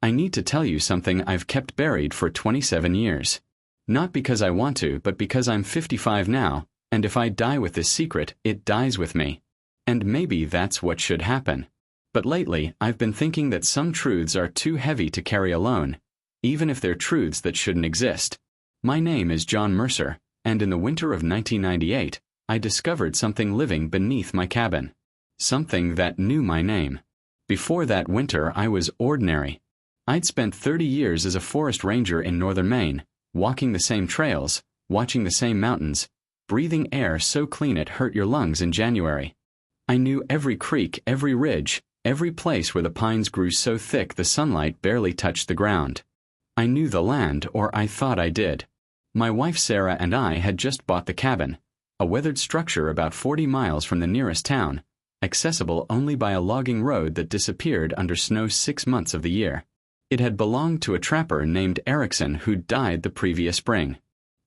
I need to tell you something I've kept buried for 27 years. Not because I want to, but because I'm 55 now, and if I die with this secret, it dies with me. And maybe that's what should happen. But lately, I've been thinking that some truths are too heavy to carry alone, even if they're truths that shouldn't exist. My name is John Mercer, and in the winter of 1998, I discovered something living beneath my cabin. Something that knew my name. Before that winter, I was ordinary. I'd spent 30 years as a forest ranger in northern Maine, walking the same trails, watching the same mountains, breathing air so clean it hurt your lungs in January. I knew every creek, every ridge, every place where the pines grew so thick the sunlight barely touched the ground. I knew the land, or I thought I did. My wife Sarah and I had just bought the cabin, a weathered structure about 40 miles from the nearest town, accessible only by a logging road that disappeared under snow 6 months of the year. It had belonged to a trapper named Erickson who died the previous spring.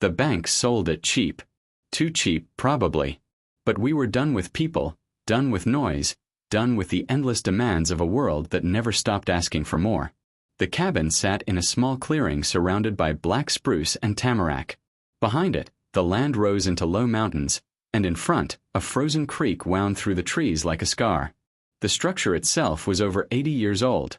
The bank sold it cheap. Too cheap, probably. But we were done with people, done with noise, done with the endless demands of a world that never stopped asking for more. The cabin sat in a small clearing surrounded by black spruce and tamarack. Behind it, the land rose into low mountains, and in front, a frozen creek wound through the trees like a scar. The structure itself was over 80 years old.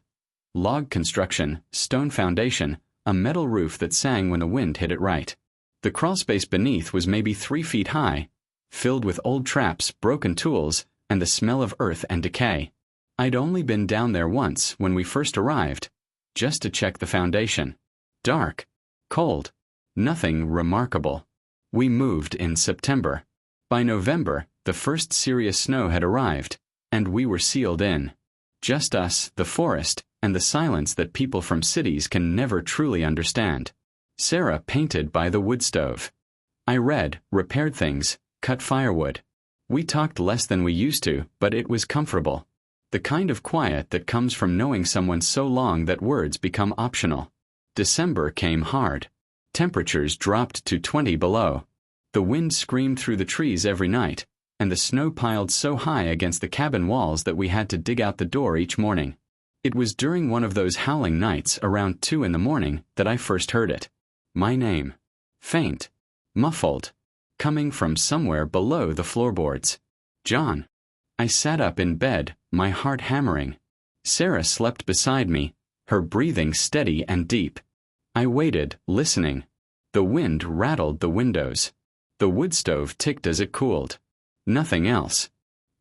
Log construction, stone foundation, a metal roof that sang when the wind hit it right. The crawlspace beneath was maybe 3 feet high, filled with old traps, broken tools, and the smell of earth and decay. I'd only been down there once when we first arrived, just to check the foundation. Dark, cold, nothing remarkable. We moved in September. By November, the first serious snow had arrived, and we were sealed in. Just us, the forest, and the silence that people from cities can never truly understand. Sarah painted by the wood stove. I read, repaired things, cut firewood. We talked less than we used to, but it was comfortable. The kind of quiet that comes from knowing someone so long that words become optional. December came hard. Temperatures dropped to 20 below. The wind screamed through the trees every night, and the snow piled so high against the cabin walls that we had to dig out the door each morning. It was during one of those howling nights around 2 in the morning that I first heard it. My name. Faint. Muffled. Coming from somewhere below the floorboards. John. I sat up in bed, my heart hammering. Sarah slept beside me, her breathing steady and deep. I waited, listening. The wind rattled the windows. The wood stove ticked as it cooled. Nothing else.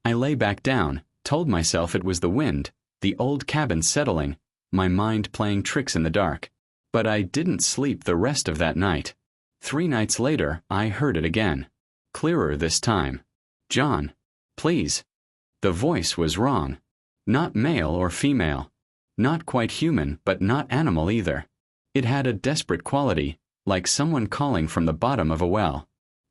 I lay back down, told myself it was the wind, the old cabin settling, my mind playing tricks in the dark. But I didn't sleep the rest of that night. 3 nights later, I heard it again. Clearer this time. John. Please. The voice was wrong. Not male or female. Not quite human, but not animal either. It had a desperate quality, like someone calling from the bottom of a well.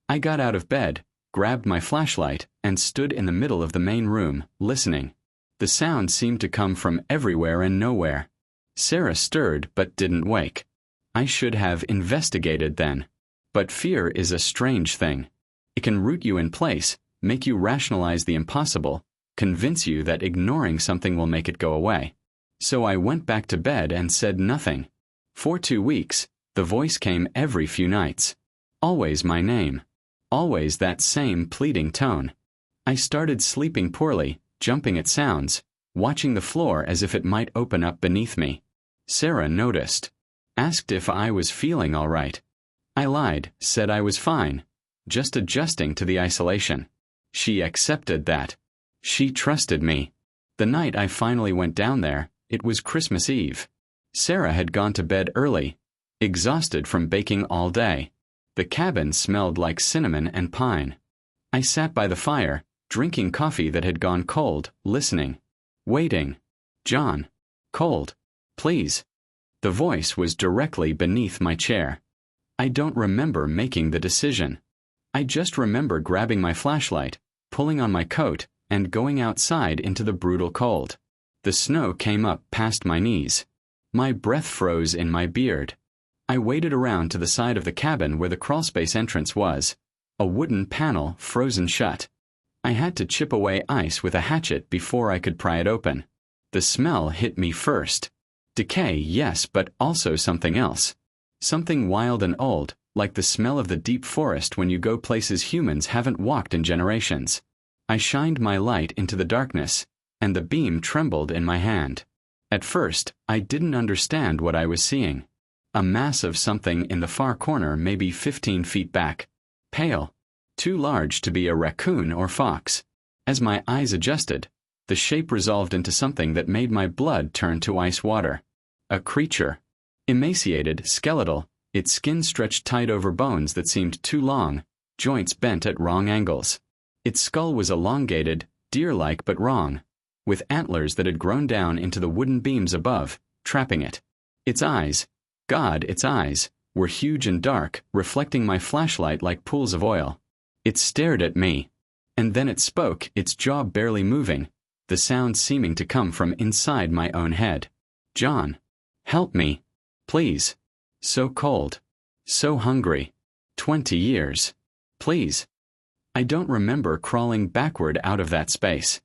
I got out of bed, grabbed my flashlight, and stood in the middle of the main room, listening. The sound seemed to come from everywhere and nowhere. Sarah stirred but didn't wake. I should have investigated then. But fear is a strange thing. It can root you in place, make you rationalize the impossible, convince you that ignoring something will make it go away. So I went back to bed and said nothing. For 2 weeks, the voice came every few nights. Always my name. Always that same pleading tone. I started sleeping poorly, jumping at sounds, watching the floor as if it might open up beneath me. Sarah noticed. Asked if I was feeling all right. I lied, said I was fine, just adjusting to the isolation. She accepted that. She trusted me. The night I finally went down there, it was Christmas Eve. Sarah had gone to bed early, exhausted from baking all day. The cabin smelled like cinnamon and pine. I sat by the fire, drinking coffee that had gone cold, listening. Waiting. John. Cold. Please. The voice was directly beneath my chair. I don't remember making the decision. I just remember grabbing my flashlight, pulling on my coat, and going outside into the brutal cold. The snow came up past my knees. My breath froze in my beard. I waded around to the side of the cabin where the crawlspace entrance was, a wooden panel frozen shut. I had to chip away ice with a hatchet before I could pry it open. The smell hit me first. Decay, yes, but also something else. Something wild and old, like the smell of the deep forest when you go places humans haven't walked in generations. I shined my light into the darkness, and the beam trembled in my hand. At first, I didn't understand what I was seeing. A mass of something in the far corner, maybe 15 feet back. Pale. Too large to be a raccoon or fox. As my eyes adjusted, the shape resolved into something that made my blood turn to ice water. A creature. Emaciated, skeletal, its skin stretched tight over bones that seemed too long, joints bent at wrong angles. Its skull was elongated, deer-like but wrong, with antlers that had grown down into the wooden beams above, trapping it. Its eyes, God, its eyes, were huge and dark, reflecting my flashlight like pools of oil. It stared at me. And then it spoke, its jaw barely moving, the sound seeming to come from inside my own head. John. Help me. Please. So cold. So hungry. 20 years. Please. I don't remember crawling backward out of that space.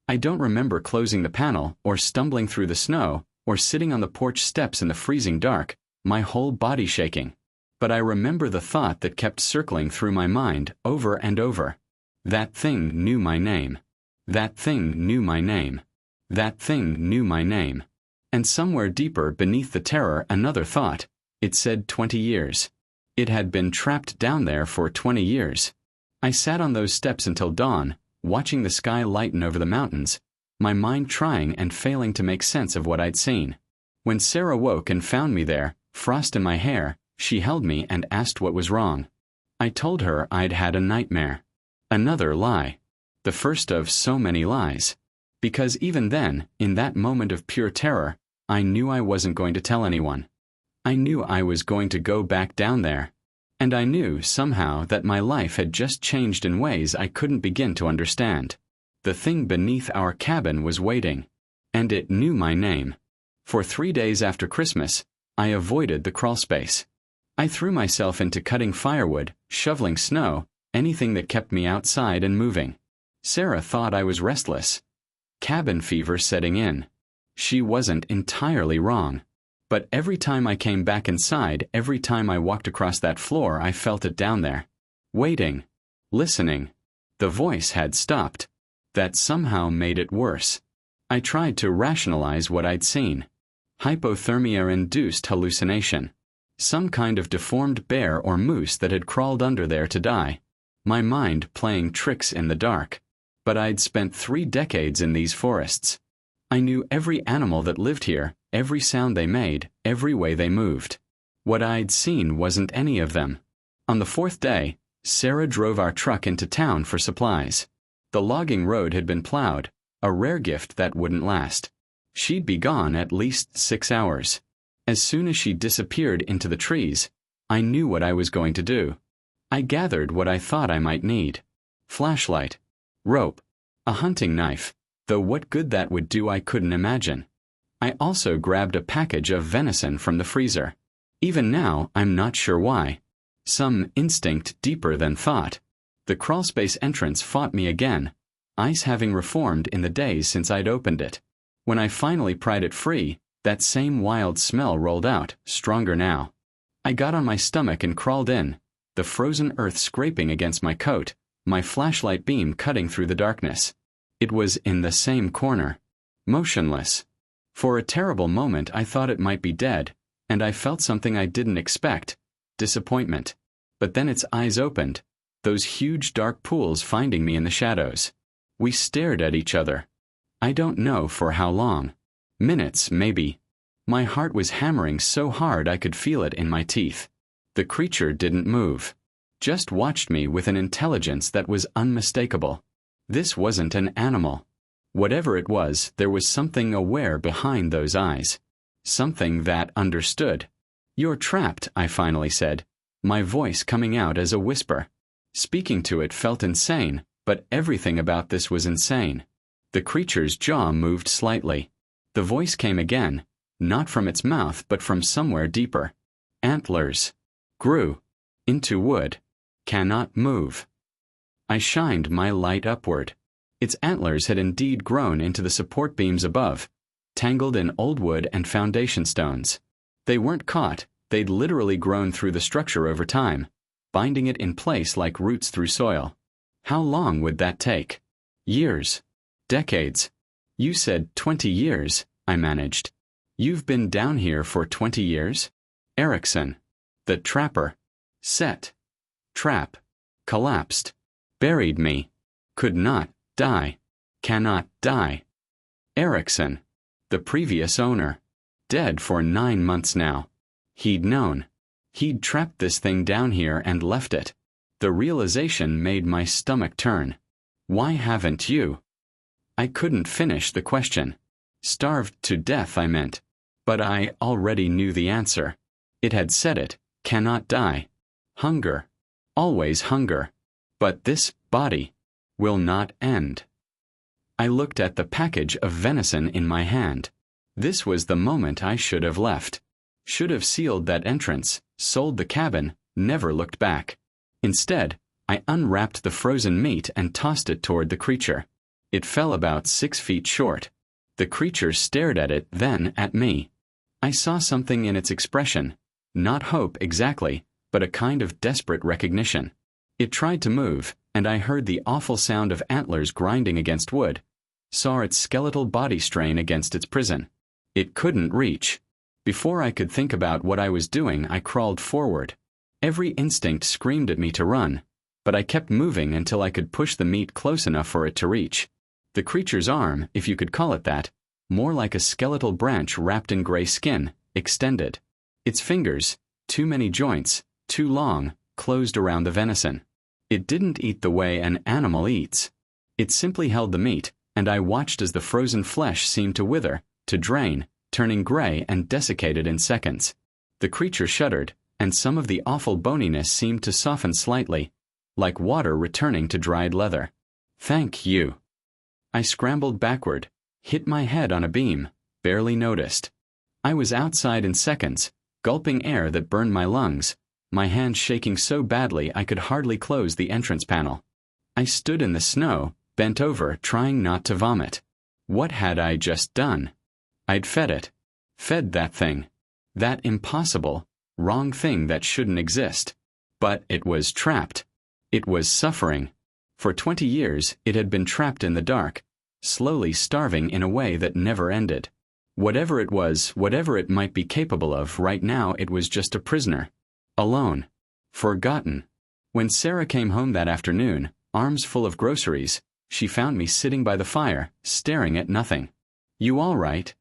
I don't remember closing the panel, or stumbling through the snow, or sitting on the porch steps in the freezing dark, my whole body shaking. But I remember the thought that kept circling through my mind over and over. That thing knew my name. That thing knew my name. That thing knew my name. And somewhere deeper beneath the terror another thought. It said 20 years. It had been trapped down there for 20 years. I sat on those steps until dawn, watching the sky lighten over the mountains, my mind trying and failing to make sense of what I'd seen. When Sarah woke and found me there, frost in my hair, she held me and asked what was wrong. I told her I'd had a nightmare. Another lie. The first of so many lies. Because even then, in that moment of pure terror, I knew I wasn't going to tell anyone. I knew I was going to go back down there. And I knew, somehow, that my life had just changed in ways I couldn't begin to understand. The thing beneath our cabin was waiting. And it knew my name. For 3 days after Christmas, I avoided the crawlspace. I threw myself into cutting firewood, shoveling snow, anything that kept me outside and moving. Sarah thought I was restless. Cabin fever setting in. She wasn't entirely wrong. But every time I came back inside, every time I walked across that floor, I felt it down there. Waiting. Listening. The voice had stopped. That somehow made it worse. I tried to rationalize what I'd seen. Hypothermia-induced hallucination. Some kind of deformed bear or moose that had crawled under there to die. My mind playing tricks in the dark. But I'd spent 3 decades in these forests. I knew every animal that lived here, every sound they made, every way they moved. What I'd seen wasn't any of them. On the 4th day, Sarah drove our truck into town for supplies. The logging road had been plowed, a rare gift that wouldn't last. She'd be gone at least 6 hours. As soon as she disappeared into the trees, I knew what I was going to do. I gathered what I thought I might need. Flashlight. Rope. A hunting knife, though what good that would do I couldn't imagine. I also grabbed a package of venison from the freezer. Even now, I'm not sure why. Some instinct deeper than thought. The crawlspace entrance fought me again, ice having reformed in the days since I'd opened it. When I finally pried it free, that same wild smell rolled out, stronger now. I got on my stomach and crawled in, the frozen earth scraping against my coat, my flashlight beam cutting through the darkness. It was in the same corner. Motionless. For a terrible moment I thought it might be dead, and I felt something I didn't expect. Disappointment. But then its eyes opened, those huge dark pools finding me in the shadows. We stared at each other. I don't know for how long. Minutes, maybe. My heart was hammering so hard I could feel it in my teeth. The creature didn't move. Just watched me with an intelligence that was unmistakable. This wasn't an animal. Whatever it was, there was something aware behind those eyes. Something that understood. "You're trapped," I finally said, my voice coming out as a whisper. Speaking to it felt insane, but everything about this was insane. The creature's jaw moved slightly. The voice came again, not from its mouth but from somewhere deeper. Antlers. Grew. Into wood. Cannot move. I shined my light upward. Its antlers had indeed grown into the support beams above. tangled in old wood and foundation stones. They weren't caught, they'd literally grown through the structure over time, binding it in place like roots through soil. How long would that take? Years. Decades. You said 20 years, I managed. You've been down here for 20 years? Erickson. The trapper. Set. Trap. Collapsed. Buried me. Could not die. Cannot die. Erickson. The previous owner. Dead for 9 months now. He'd known. He'd trapped this thing down here and left it. The realization made my stomach turn. Why haven't you? I couldn't finish the question. Starved to death, I meant. But I already knew the answer. It had said it. Cannot die. Hunger. Always hunger. But this body will not end. I looked at the package of venison in my hand. This was the moment I should have left. Should have sealed that entrance, sold the cabin, never looked back. Instead, I unwrapped the frozen meat and tossed it toward the creature. It fell about 6 feet short. The creature stared at it, then at me. I saw something in its expression. Not hope exactly, but a kind of desperate recognition. It tried to move, and I heard the awful sound of antlers grinding against wood. Saw its skeletal body strain against its prison. It couldn't reach. Before I could think about what I was doing, I crawled forward. Every instinct screamed at me to run, but I kept moving until I could push the meat close enough for it to reach. The creature's arm, if you could call it that, more like a skeletal branch wrapped in gray skin, extended. Its fingers, too many joints, too long, closed around the venison. It didn't eat the way an animal eats. It simply held the meat, and I watched as the frozen flesh seemed to wither, to drain, turning gray and desiccated in seconds. The creature shuddered, and some of the awful boniness seemed to soften slightly, like water returning to dried leather. Thank you. I scrambled backward, hit my head on a beam, barely noticed. I was outside in seconds, gulping air that burned my lungs, my hands shaking so badly I could hardly close the entrance panel. I stood in the snow, bent over, trying not to vomit. What had I just done? I'd fed it. Fed that thing. That impossible, wrong thing that shouldn't exist. But it was trapped. It was suffering. For 20 years, it had been trapped in the dark, slowly starving in a way that never ended. Whatever it was, whatever it might be capable of, right now it was just a prisoner. Alone. Forgotten. When Sarah came home that afternoon, arms full of groceries, she found me sitting by the fire, staring at nothing. "You all right?"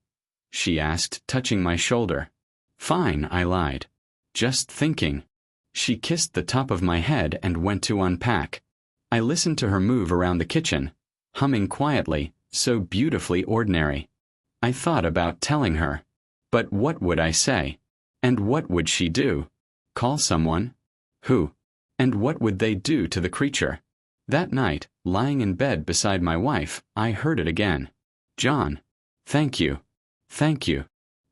she asked, touching my shoulder. "Fine," I lied. "Just thinking." She kissed the top of my head and went to unpack. I listened to her move around the kitchen, humming quietly, so beautifully ordinary. I thought about telling her. But what would I say? And what would she do? Call someone? Who? And what would they do to the creature? That night, lying in bed beside my wife, I heard it again. "John. Thank you. Thank you."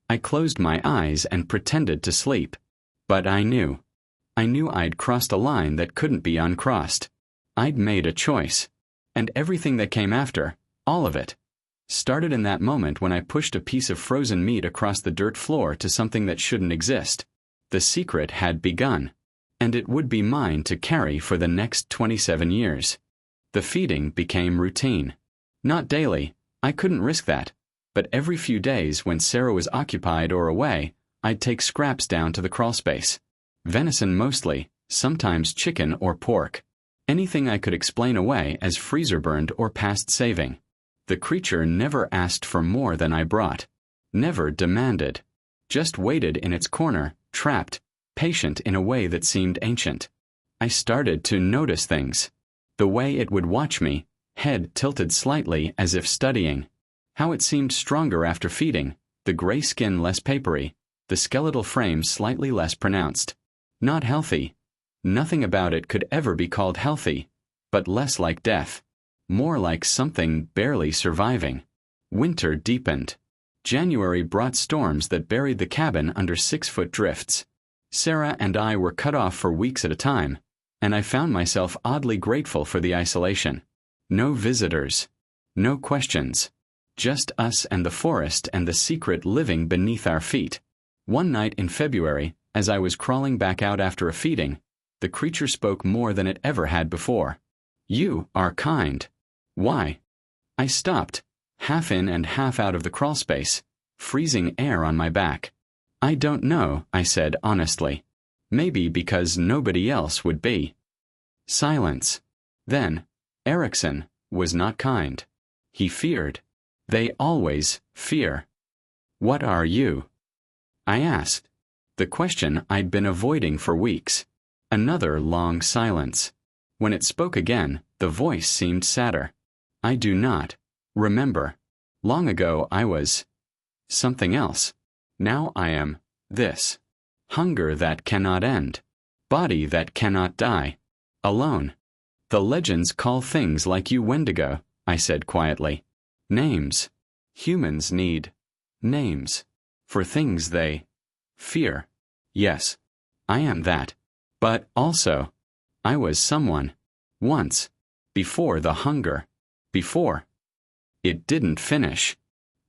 I closed my eyes and pretended to sleep. But I knew. I knew I'd crossed a line that couldn't be uncrossed. I'd made a choice. And everything that came after, all of it, started in that moment when I pushed a piece of frozen meat across the dirt floor to something that shouldn't exist. The secret had begun. And it would be mine to carry for the next 27 years. The feeding became routine. Not daily, I couldn't risk that. But every few days when Sarah was occupied or away, I'd take scraps down to the crawlspace. Venison mostly, sometimes chicken or pork. Anything I could explain away as freezer burned or past saving. The creature never asked for more than I brought. Never demanded. Just waited in its corner, trapped, patient in a way that seemed ancient. I started to notice things. The way it would watch me, head tilted slightly as if studying. How it seemed stronger after feeding, the gray skin less papery, the skeletal frame slightly less pronounced. Not healthy. Nothing about it could ever be called healthy, but less like death. More like something barely surviving. Winter deepened. January brought storms that buried the cabin under 6-foot drifts. Sarah and I were cut off for weeks at a time, and I found myself oddly grateful for the isolation. No visitors. No questions. Just us and the forest and the secret living beneath our feet. One night in February, as I was crawling back out after a feeding, the creature spoke more than it ever had before. "You are kind." "Why?" I stopped, half in and half out of the crawlspace, freezing air on my back. "I don't know," I said honestly. "Maybe because nobody else would be." Silence. Then, Erickson was not kind. He feared. They always fear. "What are you?" I asked. The question I'd been avoiding for weeks. Another long silence. When it spoke again, the voice seemed sadder. "I do not remember. Long ago I was something else. Now I am this. Hunger that cannot end. Body that cannot die. Alone. The legends call things like you Wendigo," I said quietly. "Names. Humans need names for things they fear. Yes, I am that. But also, I was someone. Once. Before the hunger. Before." It didn't finish.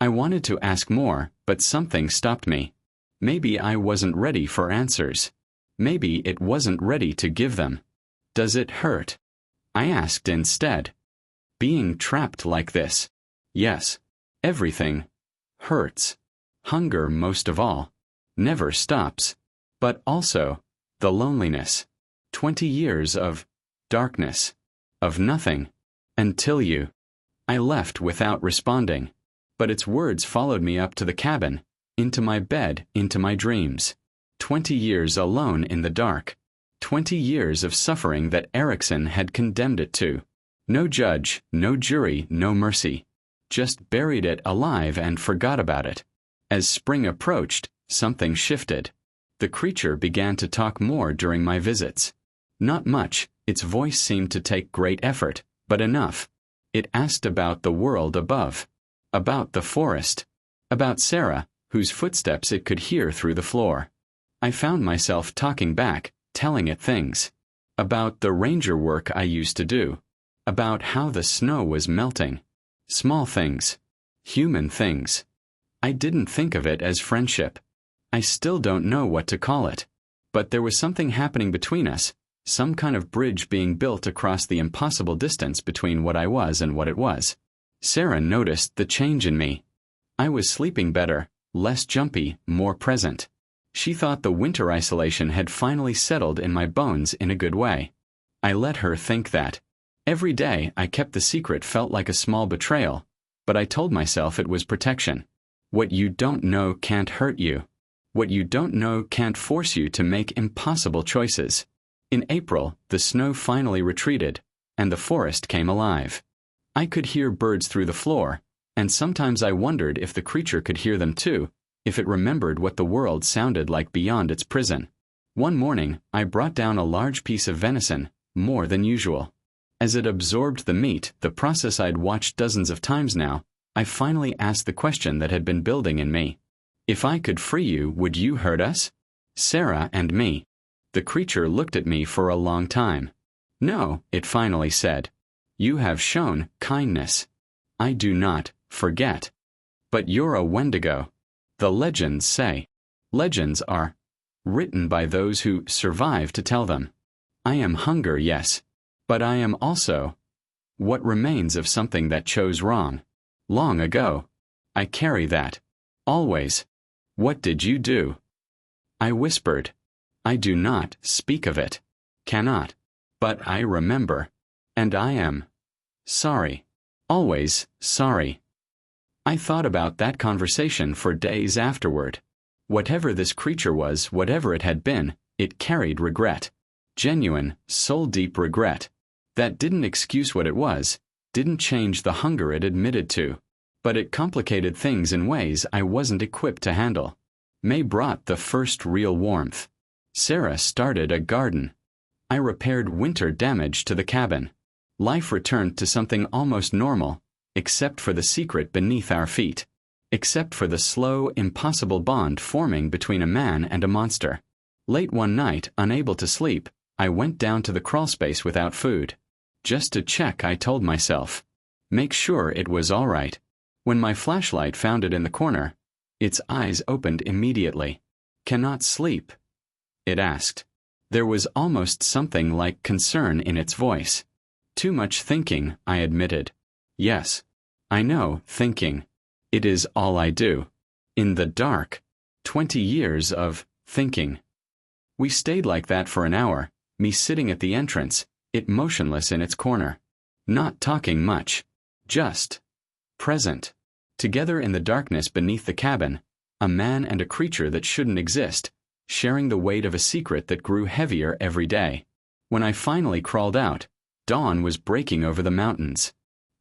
I wanted to ask more, but something stopped me. Maybe I wasn't ready for answers. Maybe it wasn't ready to give them. "Does it hurt?" I asked instead. "Being trapped like this." "Yes. Everything hurts. Hunger most of all. Never stops. But also, the loneliness. 20 years of darkness. Of nothing. Until you." I left without responding. But its words followed me up to the cabin, into my bed, into my dreams. 20 years alone in the dark. 20 years of suffering that Erickson had condemned it to. No judge, no jury, no mercy. Just buried it alive and forgot about it. As spring approached, something shifted. The creature began to talk more during my visits. Not much, its voice seemed to take great effort, but enough. It asked about the world above. About the forest. About Sarah, whose footsteps it could hear through the floor. I found myself talking back, telling it things. About the ranger work I used to do. About how the snow was melting. Small things. Human things. I didn't think of it as friendship. I still don't know what to call it. But there was something happening between us, some kind of bridge being built across the impossible distance between what I was and what it was. Sarah noticed the change in me. I was sleeping better, less jumpy, more present. She thought the winter isolation had finally settled in my bones in a good way. I let her think that. Every day I kept the secret felt like a small betrayal, but I told myself it was protection. What you don't know can't hurt you. What you don't know can't force you to make impossible choices. In April, the snow finally retreated, and the forest came alive. I could hear birds through the floor, and sometimes I wondered if the creature could hear them too, if it remembered what the world sounded like beyond its prison. One morning, I brought down a large piece of venison, more than usual. As it absorbed the meat, the process I'd watched dozens of times now, I finally asked the question that had been building in me. "If I could free you, would you hurt us?" Sarah and me. The creature looked at me for a long time. "No," it finally said. "You have shown kindness. I do not forget. But you're a Wendigo. The legends say. Legends are written by those who survive to tell them. I am hunger, yes. But I am also what remains of something that chose wrong. Long ago. I carry that. Always. What did you do?" I whispered. "I do not speak of it. Cannot. But I remember. And I am sorry. Always sorry." I thought about that conversation for days afterward. Whatever this creature was, whatever it had been, it carried regret. Genuine, soul-deep regret. That didn't excuse what it was, didn't change the hunger it admitted to. But it complicated things in ways I wasn't equipped to handle. May brought the first real warmth. Sarah started a garden. I repaired winter damage to the cabin. Life returned to something almost normal, except for the secret beneath our feet. Except for the slow, impossible bond forming between a man and a monster. Late one night, unable to sleep, I went down to the crawlspace without food. Just to check, I told myself. Make sure it was all right. When my flashlight found it in the corner, its eyes opened immediately. "Cannot sleep?" it asked. There was almost something like concern in its voice. "Too much thinking," I admitted. "Yes. I know, thinking. It is all I do. In the dark. 20 years of thinking." We stayed like that for an hour, me sitting at the entrance, it motionless in its corner. Not talking much. Just present. Together in the darkness beneath the cabin, a man and a creature that shouldn't exist, sharing the weight of a secret that grew heavier every day. When I finally crawled out, dawn was breaking over the mountains.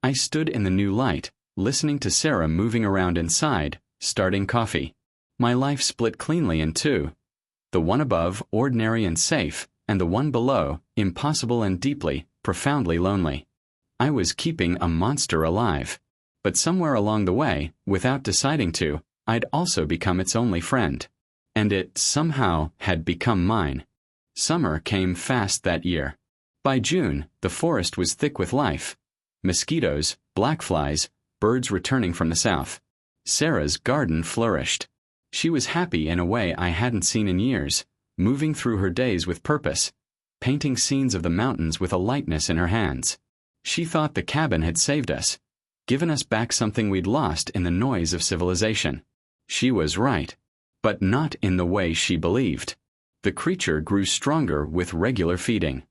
I stood in the new light, listening to Sarah moving around inside, starting coffee. My life split cleanly in two. The one above, ordinary and safe, and the one below, impossible and deeply, profoundly lonely. I was keeping a monster alive. But somewhere along the way, without deciding to, I'd also become its only friend. And it, somehow, had become mine. Summer came fast that year. By June, the forest was thick with life. Mosquitoes, black flies, birds returning from the south. Sarah's garden flourished. She was happy in a way I hadn't seen in years, moving through her days with purpose, painting scenes of the mountains with a lightness in her hands. She thought the cabin had saved us, given us back something we'd lost in the noise of civilization. She was right, but not in the way she believed. The creature grew stronger with regular feeding.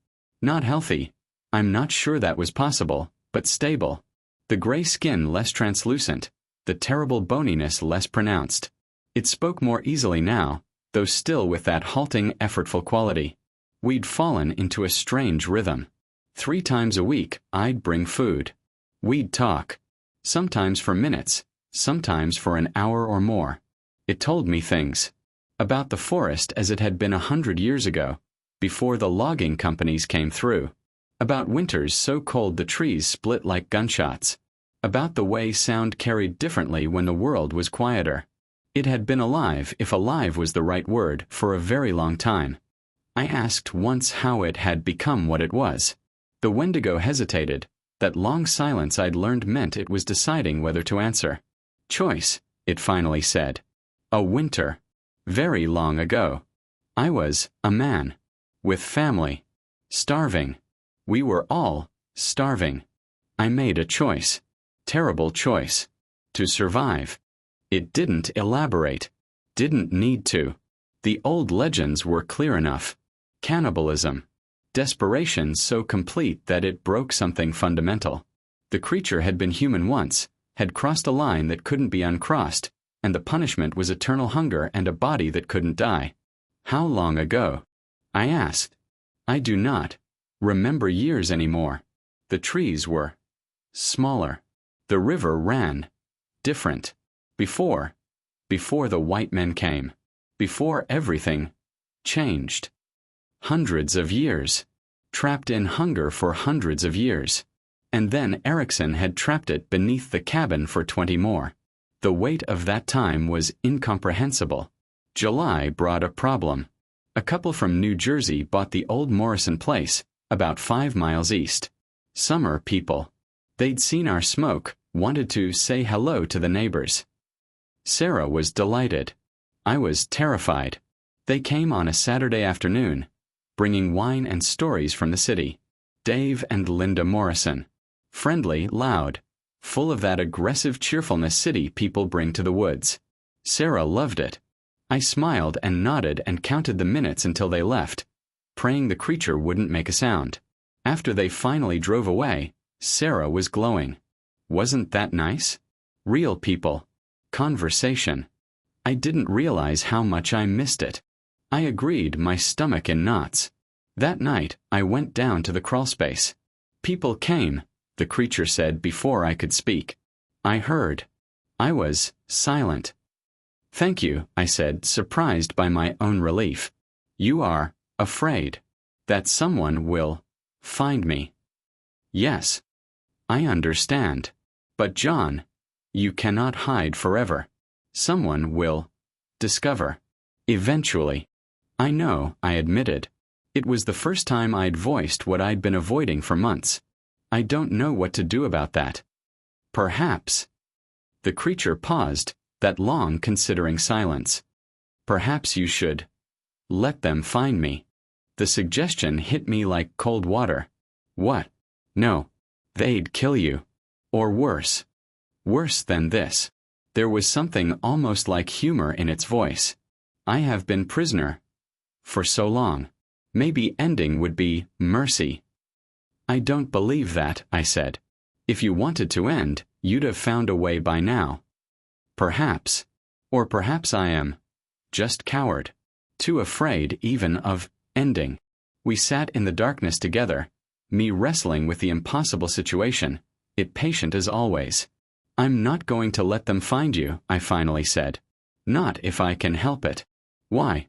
Not healthy. I'm not sure that was possible, but stable. The gray skin less translucent, the terrible boniness less pronounced. It spoke more easily now, though still with that halting, effortful quality. We'd fallen into a strange rhythm. 3 times a week, I'd bring food. We'd talk. Sometimes for minutes, sometimes for an hour or more. It told me things. About the forest as it had been 100 years ago, before the logging companies came through. About winters so cold the trees split like gunshots. About the way sound carried differently when the world was quieter. It had been alive, if alive was the right word, for a very long time. I asked once how it had become what it was. The Wendigo hesitated. That long silence I'd learned meant it was deciding whether to answer. "Choice," it finally said. "A winter. Very long ago. I was a man. With family. Starving. We were all starving. I made a choice. Terrible choice. To survive. It didn't elaborate. Didn't need to. The old legends were clear enough. Cannibalism. Desperation so complete that it broke something fundamental. The creature had been human once, had crossed a line that couldn't be uncrossed, and the punishment was eternal hunger and a body that couldn't die. How long ago? I asked. I do not remember years anymore. The trees were smaller. The river ran different. Before the white men came. Before everything changed. Hundreds of years. Trapped in hunger for hundreds of years. And then Erickson had trapped it beneath the cabin for 20 more. The weight of that time was incomprehensible. July brought a problem. A couple from New Jersey bought the old Morrison place, about 5 miles east. Summer people. They'd seen our smoke, wanted to say hello to the neighbors. Sarah was delighted. I was terrified. They came on a Saturday afternoon, bringing wine and stories from the city. Dave and Linda Morrison. Friendly, loud, full of that aggressive cheerfulness city people bring to the woods. Sarah loved it. I smiled and nodded and counted the minutes until they left, praying the creature wouldn't make a sound. After they finally drove away, Sarah was glowing. Wasn't that nice? Real people. Conversation. I didn't realize how much I missed it. I agreed, my stomach in knots. That night, I went down to the crawlspace. People came, the creature said before I could speak. I heard. I was silent. Thank you, I said, surprised by my own relief. You are afraid that someone will find me. Yes. I understand. But John, you cannot hide forever. Someone will discover. Eventually. I know, I admitted. It was the first time I'd voiced what I'd been avoiding for months. I don't know what to do about that. Perhaps The creature paused, that long considering silence. Perhaps you should let them find me. The suggestion hit me like cold water. What? No. They'd kill you. Or worse. Worse than this. There was something almost like humor in its voice. I have been prisoner for so long. Maybe ending would be mercy. I don't believe that, I said. If you wanted to end, you'd have found a way by now. Perhaps. Or perhaps I am just coward. Too afraid even of ending. We sat in the darkness together, me wrestling with the impossible situation, it patient as always. I'm not going to let them find you, I finally said. Not if I can help it. Why?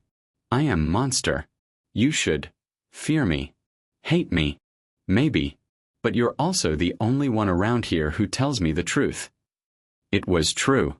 I am monster. You should fear me. Hate me. Maybe. But you're also the only one around here who tells me the truth. It was true.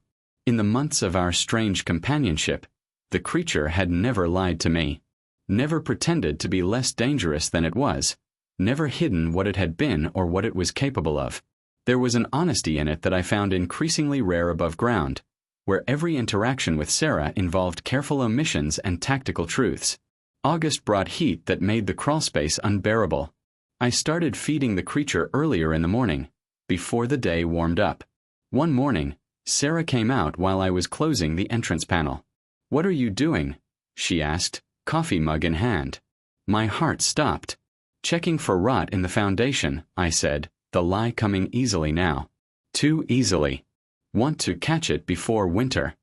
In the months of our strange companionship, the creature had never lied to me. Never pretended to be less dangerous than it was. Never hidden what it had been or what it was capable of. There was an honesty in it that I found increasingly rare above ground, where every interaction with Sarah involved careful omissions and tactical truths. August brought heat that made the crawlspace unbearable. I started feeding the creature earlier in the morning, before the day warmed up. One morning, Sarah came out while I was closing the entrance panel. "What are you doing?" she asked, coffee mug in hand. My heart stopped. "Checking for rot in the foundation," I said, the lie coming easily now. Too easily. Want to catch it before winter.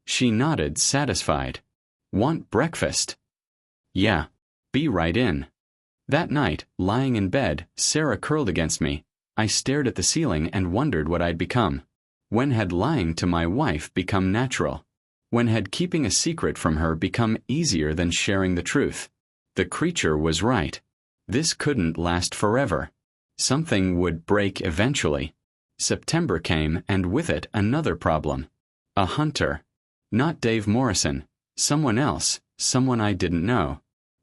She nodded, satisfied. Want breakfast? Yeah. Be right in. That night, lying in bed, Sarah curled against me. I stared at the ceiling and wondered what I'd become. When had lying to my wife become natural? When had keeping a secret from her become easier than sharing the truth? The creature was right. This couldn't last forever. Something would break eventually. September came, and with it another problem. A hunter. Not Dave Morrison. Someone else, someone I didn't know.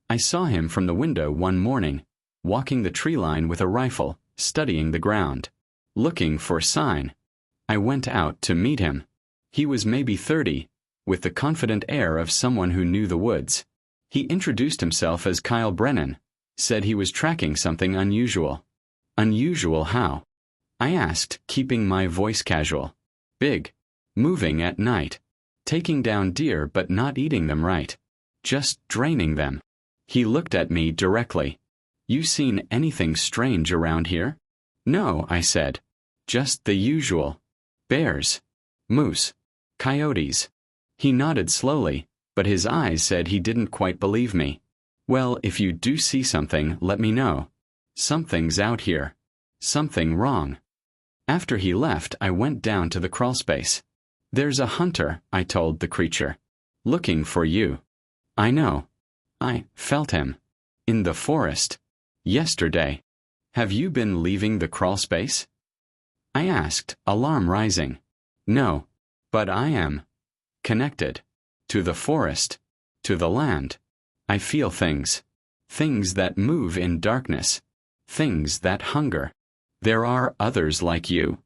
I saw him from the window one morning, walking the tree line with a rifle, studying the ground. Looking for sign. I went out to meet him. He was maybe 30, with the confident air of someone who knew the woods. He introduced himself as Kyle Brennan, said he was tracking something unusual. Unusual how? I asked, keeping my voice casual. Big. Moving at night. Taking down deer but not eating them right. Just draining them. He looked at me directly. You seen anything strange around here? No, I said. Just the usual. Bears. Moose. Coyotes. He nodded slowly, but his eyes said he didn't quite believe me. Well, if you do see something, let me know. Something's out here. Something wrong. After he left, I went down to the crawlspace. There's a hunter, I told the creature. Looking for you. I know. I felt him. In the forest. Yesterday. Have you been leaving the crawlspace? I asked, alarm rising. No. But I am. Connected. To the forest. To the land. I feel things. Things that move in darkness. Things that hunger. There are others like you.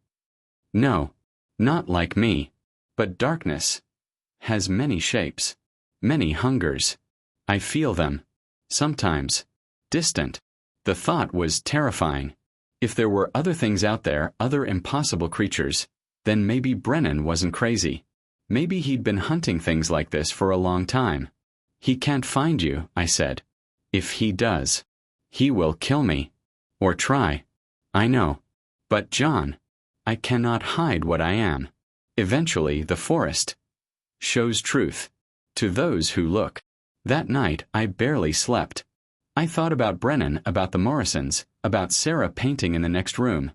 No. Not like me. But darkness has many shapes. Many hungers. I feel them. Sometimes. Distant. The thought was terrifying. If there were other things out there, other impossible creatures, then maybe Brennan wasn't crazy. Maybe he'd been hunting things like this for a long time. He can't find you, I said. If he does, he will kill me. Or try. I know. But John, I cannot hide what I am. Eventually, the forest shows truth to those who look. That night, I barely slept. I thought about Brennan, about the Morrisons, about Sarah painting in the next room,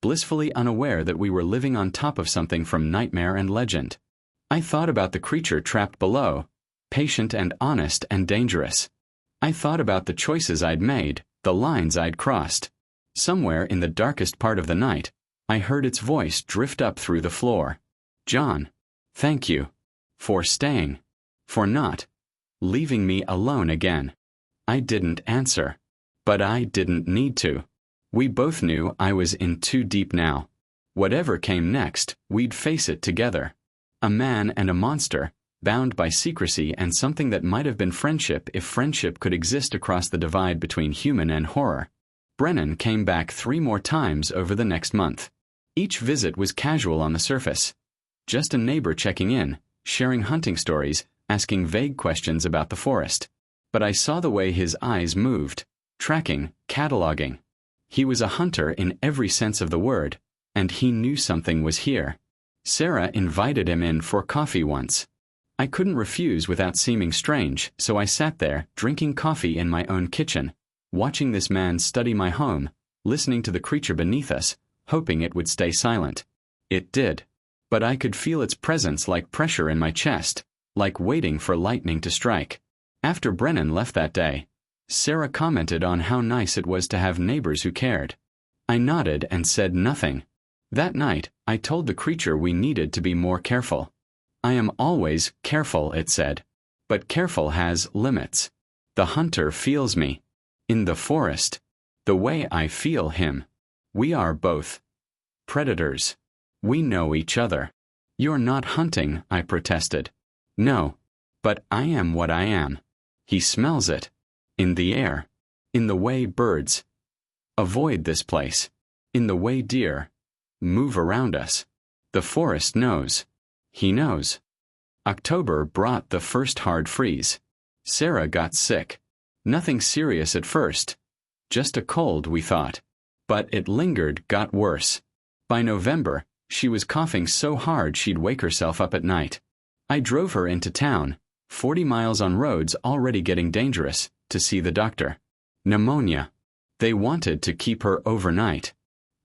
blissfully unaware that we were living on top of something from nightmare and legend. I thought about the creature trapped below, patient and honest and dangerous. I thought about the choices I'd made, the lines I'd crossed. Somewhere in the darkest part of the night, I heard its voice drift up through the floor. John, thank you. For staying. For not leaving me alone again. I didn't answer. But I didn't need to. We both knew I was in too deep now. Whatever came next, we'd face it together. A man and a monster, bound by secrecy and something that might have been friendship if friendship could exist across the divide between human and horror. Brennan came back 3 more times over the next month. Each visit was casual on the surface. Just a neighbor checking in, sharing hunting stories, asking vague questions about the forest. But I saw the way his eyes moved, tracking, cataloging. He was a hunter in every sense of the word, and he knew something was here. Sarah invited him in for coffee once. I couldn't refuse without seeming strange, so I sat there, drinking coffee in my own kitchen, watching this man study my home, listening to the creature beneath us, hoping it would stay silent. It did. But I could feel its presence like pressure in my chest, like waiting for lightning to strike. After Brennan left that day, Sarah commented on how nice it was to have neighbors who cared. I nodded and said nothing. That night, I told the creature we needed to be more careful. I am always careful, it said. But careful has limits. The hunter feels me. In the forest. The way I feel him. We are both predators. We know each other. You're not hunting, I protested. No. But I am what I am. He smells it. In the air. In the way birds avoid this place. In the way deer move around us. The forest knows. He knows. October brought the first hard freeze. Sarah got sick. Nothing serious at first. Just a cold, we thought. But it lingered, got worse. By November, she was coughing so hard she'd wake herself up at night. I drove her into town, 40 miles on roads already getting dangerous, to see the doctor. Pneumonia. They wanted to keep her overnight.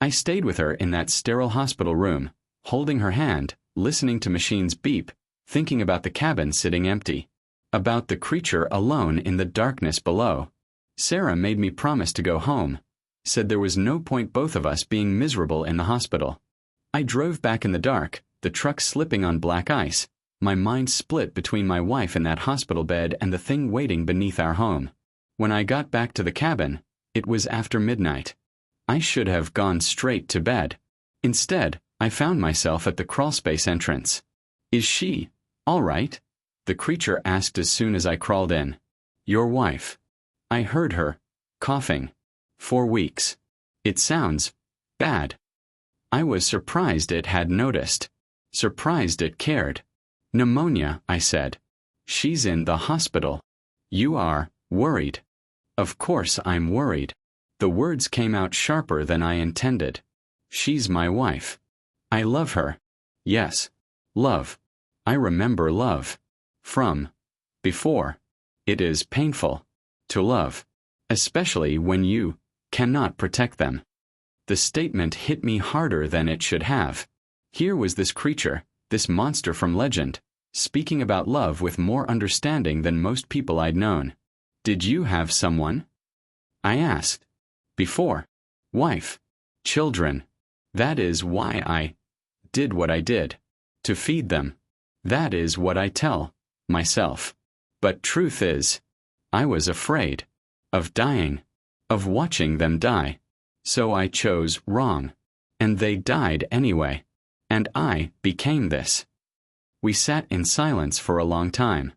I stayed with her in that sterile hospital room, holding her hand, listening to machines beep, thinking about the cabin sitting empty. About the creature alone in the darkness below. Sarah made me promise to go home. Said there was no point both of us being miserable in the hospital. I drove back in the dark, the truck slipping on black ice, my mind split between my wife in that hospital bed and the thing waiting beneath our home. When I got back to the cabin, it was after midnight. I should have gone straight to bed. Instead, I found myself at the crawlspace entrance. Is she all right? The creature asked as soon as I crawled in. Your wife. I heard her coughing. 4 weeks. It sounds bad. I was surprised it had noticed. Surprised it cared. Pneumonia, I said. She's in the hospital. You are worried. Of course I'm worried. The words came out sharper than I intended. She's my wife. I love her. Yes. Love. I remember love. From before. It is painful to love, especially when you cannot protect them. The statement hit me harder than it should have. Here was this creature, this monster from legend, speaking about love with more understanding than most people I'd known. Did you have someone? I asked. Before. Wife. Children. That is why I did what I did. To feed them. That is what I tell myself. But truth is, I was afraid of dying, of watching them die. So I chose wrong. And they died anyway. And I became this. We sat in silence for a long time.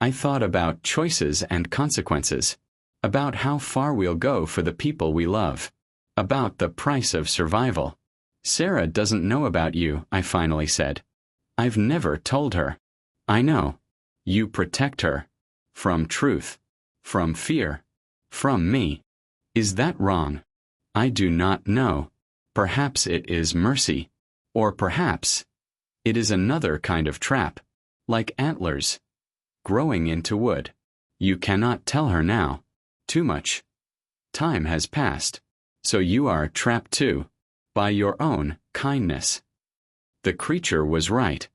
I thought about choices and consequences. About how far we'll go for the people we love. About the price of survival. Sarah doesn't know about you, I finally said. I've never told her. I know. You protect her. From truth. From fear. From me. Is that wrong? I do not know. Perhaps it is mercy. Or perhaps it is another kind of trap. Like antlers. Growing into wood. You cannot tell her now. Too much. Time has passed. So you are trapped too. By your own kindness. The creature was right.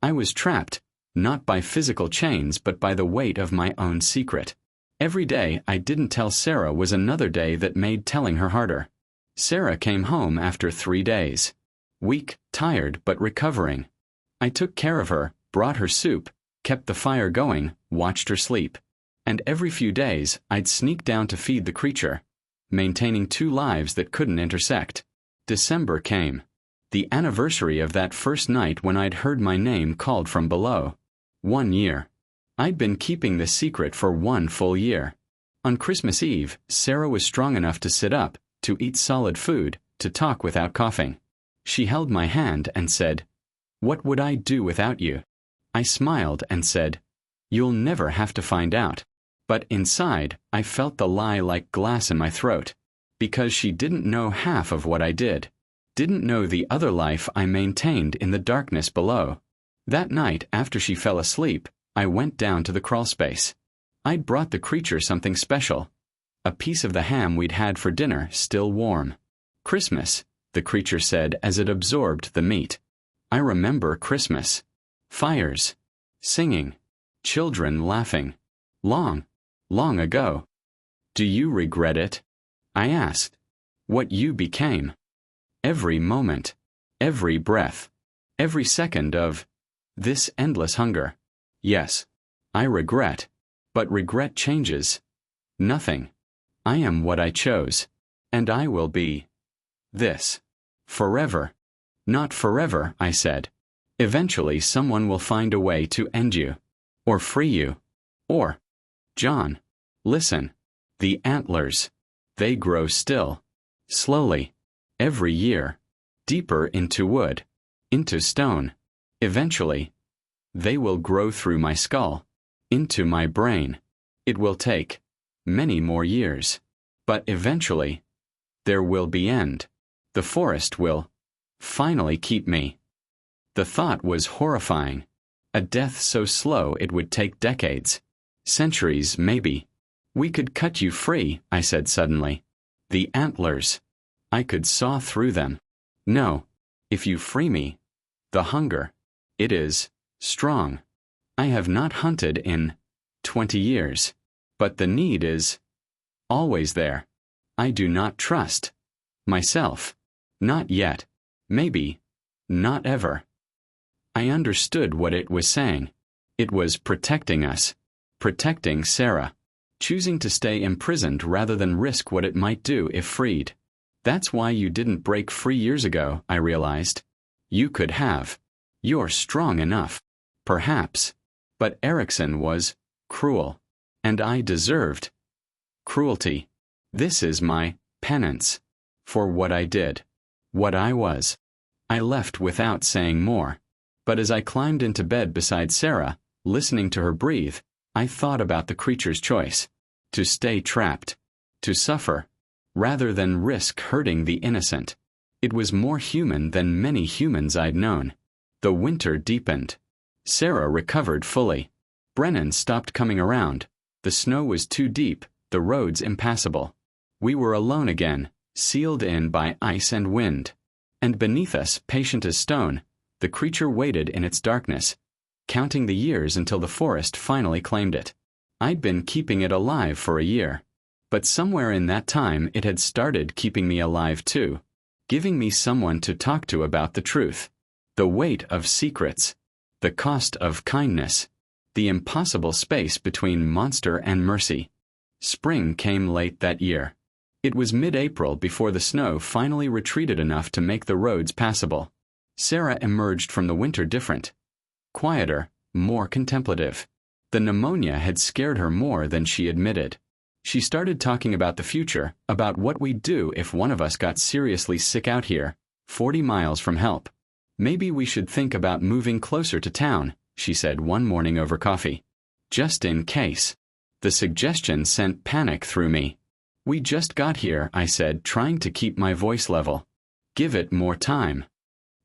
I was trapped, not by physical chains but by the weight of my own secret. Every day I didn't tell Sarah was another day that made telling her harder. Sarah came home after 3 days. Weak, tired, but recovering. I took care of her, brought her soup, kept the fire going, watched her sleep. And every few days, I'd sneak down to feed the creature, maintaining 2 lives that couldn't intersect. December came. The anniversary of that first night when I'd heard my name called from below. 1 year. I'd been keeping this secret for 1 full year. On Christmas Eve, Sarah was strong enough to sit up, to eat solid food, to talk without coughing. She held my hand and said, "What would I do without you?" I smiled and said, "You'll never have to find out." But inside, I felt the lie like glass in my throat. Because she didn't know half of what I did. Didn't know the other life I maintained in the darkness below. That night, after she fell asleep, I went down to the crawlspace. I'd brought the creature something special. A piece of the ham we'd had for dinner, still warm. "Christmas," the creature said as it absorbed the meat. I remember Christmas. Fires. Singing. Children laughing. Long, long ago. "Do you regret it?" I asked. "What you became?" Every moment. Every breath. Every second of this endless hunger. Yes. I regret. But regret changes. Nothing. I am what I chose. And I will be this. Forever. Not forever, I said. Eventually someone will find a way to end you. Or free you. Or, John, listen. The antlers. They grow still. Slowly. Every year. Deeper into wood. Into stone. Eventually. They will grow through my skull. Into my brain. It will take many more years. But eventually, there will be end. The forest will finally keep me. The thought was horrifying. A death so slow it would take decades. Centuries, maybe. "We could cut you free," I said suddenly. "The antlers. I could saw through them." "No. If you free me. The hunger. It is strong. I have not hunted in 20 years. But the need is always there. I do not trust myself. Not yet. Maybe. Not ever." I understood what it was saying. It was protecting us. Protecting Sarah. Choosing to stay imprisoned rather than risk what it might do if freed. "That's why you didn't break free years ago," I realized. "You could have. You're strong enough. Perhaps. But Erickson was cruel. And I deserved cruelty. This is my penance for what I did. What I was." I left without saying more. But as I climbed into bed beside Sarah, listening to her breathe, I thought about the creature's choice. To stay trapped. To suffer. Rather than risk hurting the innocent. It was more human than many humans I'd known. The winter deepened. Sarah recovered fully. Brennan stopped coming around. The snow was too deep, the roads impassable. We were alone again, sealed in by ice and wind. And beneath us, patient as stone, the creature waited in its darkness, counting the years until the forest finally claimed it. I'd been keeping it alive for a year. But somewhere in that time it had started keeping me alive too, giving me someone to talk to about the truth. The weight of secrets. The cost of kindness. The impossible space between monster and mercy. Spring came late that year. It was mid-April before the snow finally retreated enough to make the roads passable. Sarah emerged from the winter different. Quieter, more contemplative. The pneumonia had scared her more than she admitted. She started talking about the future, about what we'd do if one of us got seriously sick out here, 40 miles from help. "Maybe we should think about moving closer to town," she said one morning over coffee. "Just in case." The suggestion sent panic through me. "We just got here," I said, trying to keep my voice level. "Give it more time."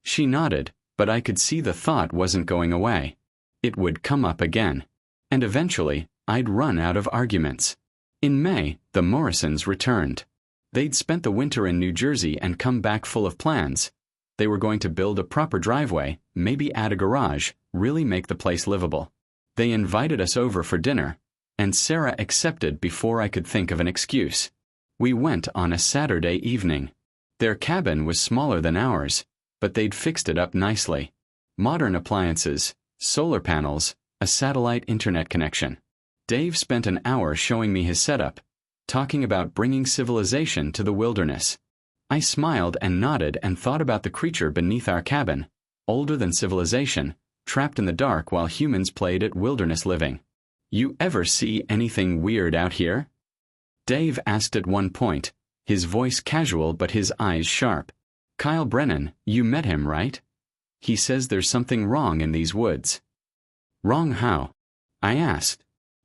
She nodded, but I could see the thought wasn't going away. It would come up again. And eventually, I'd run out of arguments. In May, the Morrisons returned. They'd spent the winter in New Jersey and come back full of plans. They were going to build a proper driveway, maybe add a garage, really make the place livable. They invited us over for dinner, and Sarah accepted before I could think of an excuse. We went on a Saturday evening. Their cabin was smaller than ours, but they'd fixed it up nicely. Modern appliances, solar panels, a satellite internet connection. Dave spent an hour showing me his setup, talking about bringing civilization to the wilderness. I smiled and nodded and thought about the creature beneath our cabin, older than civilization, trapped in the dark while humans played at wilderness living. You ever see anything weird out here? Dave asked at one point, his voice casual but his eyes sharp. Kyle Brennan, you met him, right? He says there's something wrong in these woods. Wrong how? I asked.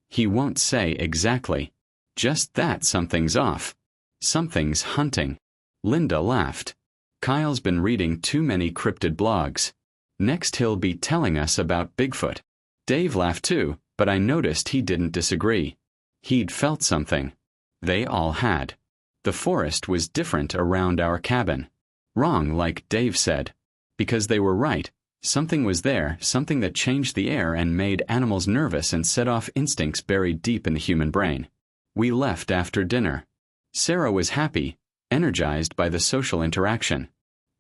He won't say exactly. Just that something's off. Something's hunting. Linda laughed. Kyle's been reading too many cryptid blogs. Next he'll be telling us about Bigfoot. Dave laughed too, but I noticed he didn't disagree. He'd felt something. They all had. The forest was different around our cabin. Wrong, like Dave said. Because they were right. Something was there, something that changed the air and made animals nervous and set off instincts buried deep in the human brain. We left after dinner. Sarah was happy, energized by the social interaction.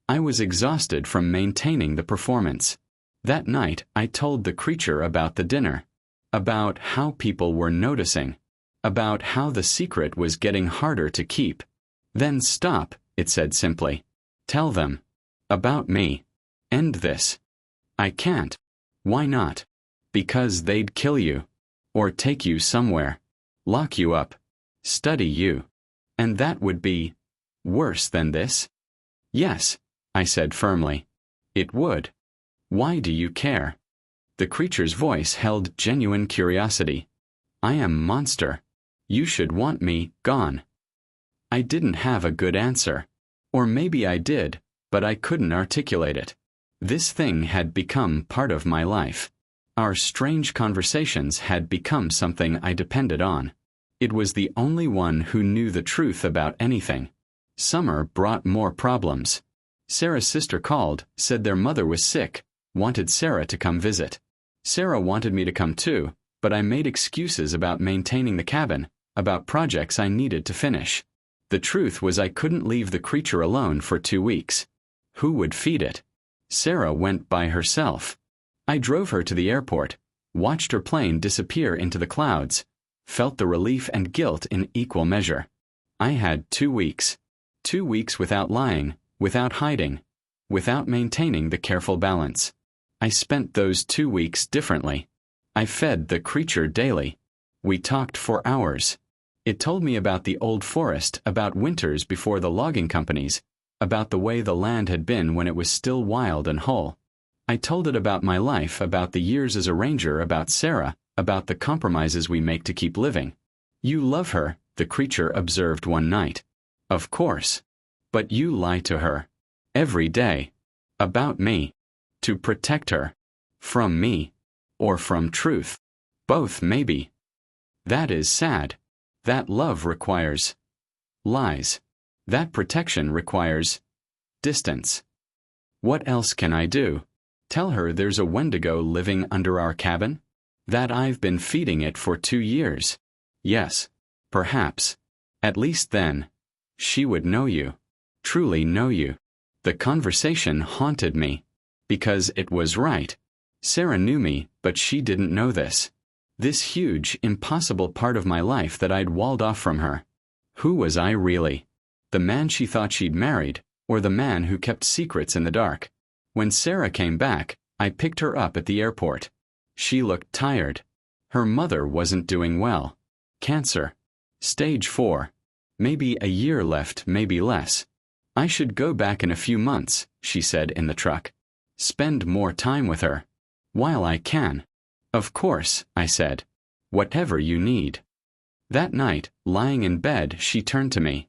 I was exhausted from maintaining the performance. That night, I told the creature about the dinner. About how people were noticing. About how the secret was getting harder to keep. Then stop, it said simply. Tell them. About me. End this. I can't. Why not? Because they'd kill you. Or take you somewhere. Lock you up. Study you. And that would be worse than this? Yes, I said firmly. It would. Why do you care? The creature's voice held genuine curiosity. I am monster. You should want me gone. I didn't have a good answer. Or maybe I did, but I couldn't articulate it. This thing had become part of my life. Our strange conversations had become something I depended on. It was the only one who knew the truth about anything. Summer brought more problems. Sarah's sister called, said their mother was sick, wanted Sarah to come visit. Sarah wanted me to come too, but I made excuses about maintaining the cabin, about projects I needed to finish. The truth was I couldn't leave the creature alone for 2 weeks. Who would feed it? Sarah went by herself. I drove her to the airport, watched her plane disappear into the clouds, felt the relief and guilt in equal measure. I had 2 weeks. 2 weeks without lying, without hiding, without maintaining the careful balance. I spent those 2 weeks differently. I fed the creature daily. We talked for hours. It told me about the old forest, about winters before the logging companies, about the way the land had been when it was still wild and whole. I told it about my life, about the years as a ranger, about Sarah, about the compromises we make to keep living. You love her, the creature observed one night. Of course. But you lie to her. Every day. About me. To protect her. From me. Or from truth. Both maybe. That is sad. That love requires lies. That protection requires distance. What else can I do? Tell her there's a Wendigo living under our cabin? That I've been feeding it for 2 years? Yes. Perhaps. At least then, she would know you. Truly know you. The conversation haunted me. Because it was right. Sarah knew me, but she didn't know this. This huge, impossible part of my life that I'd walled off from her. Who was I really? The man she thought she'd married, or the man who kept secrets in the dark? When Sarah came back, I picked her up at the airport. She looked tired. Her mother wasn't doing well. Cancer. Stage 4. Maybe a year left, maybe less. I should go back in a few months, she said in the truck. Spend more time with her. While I can. Of course, I said. Whatever you need. That night, lying in bed, she turned to me.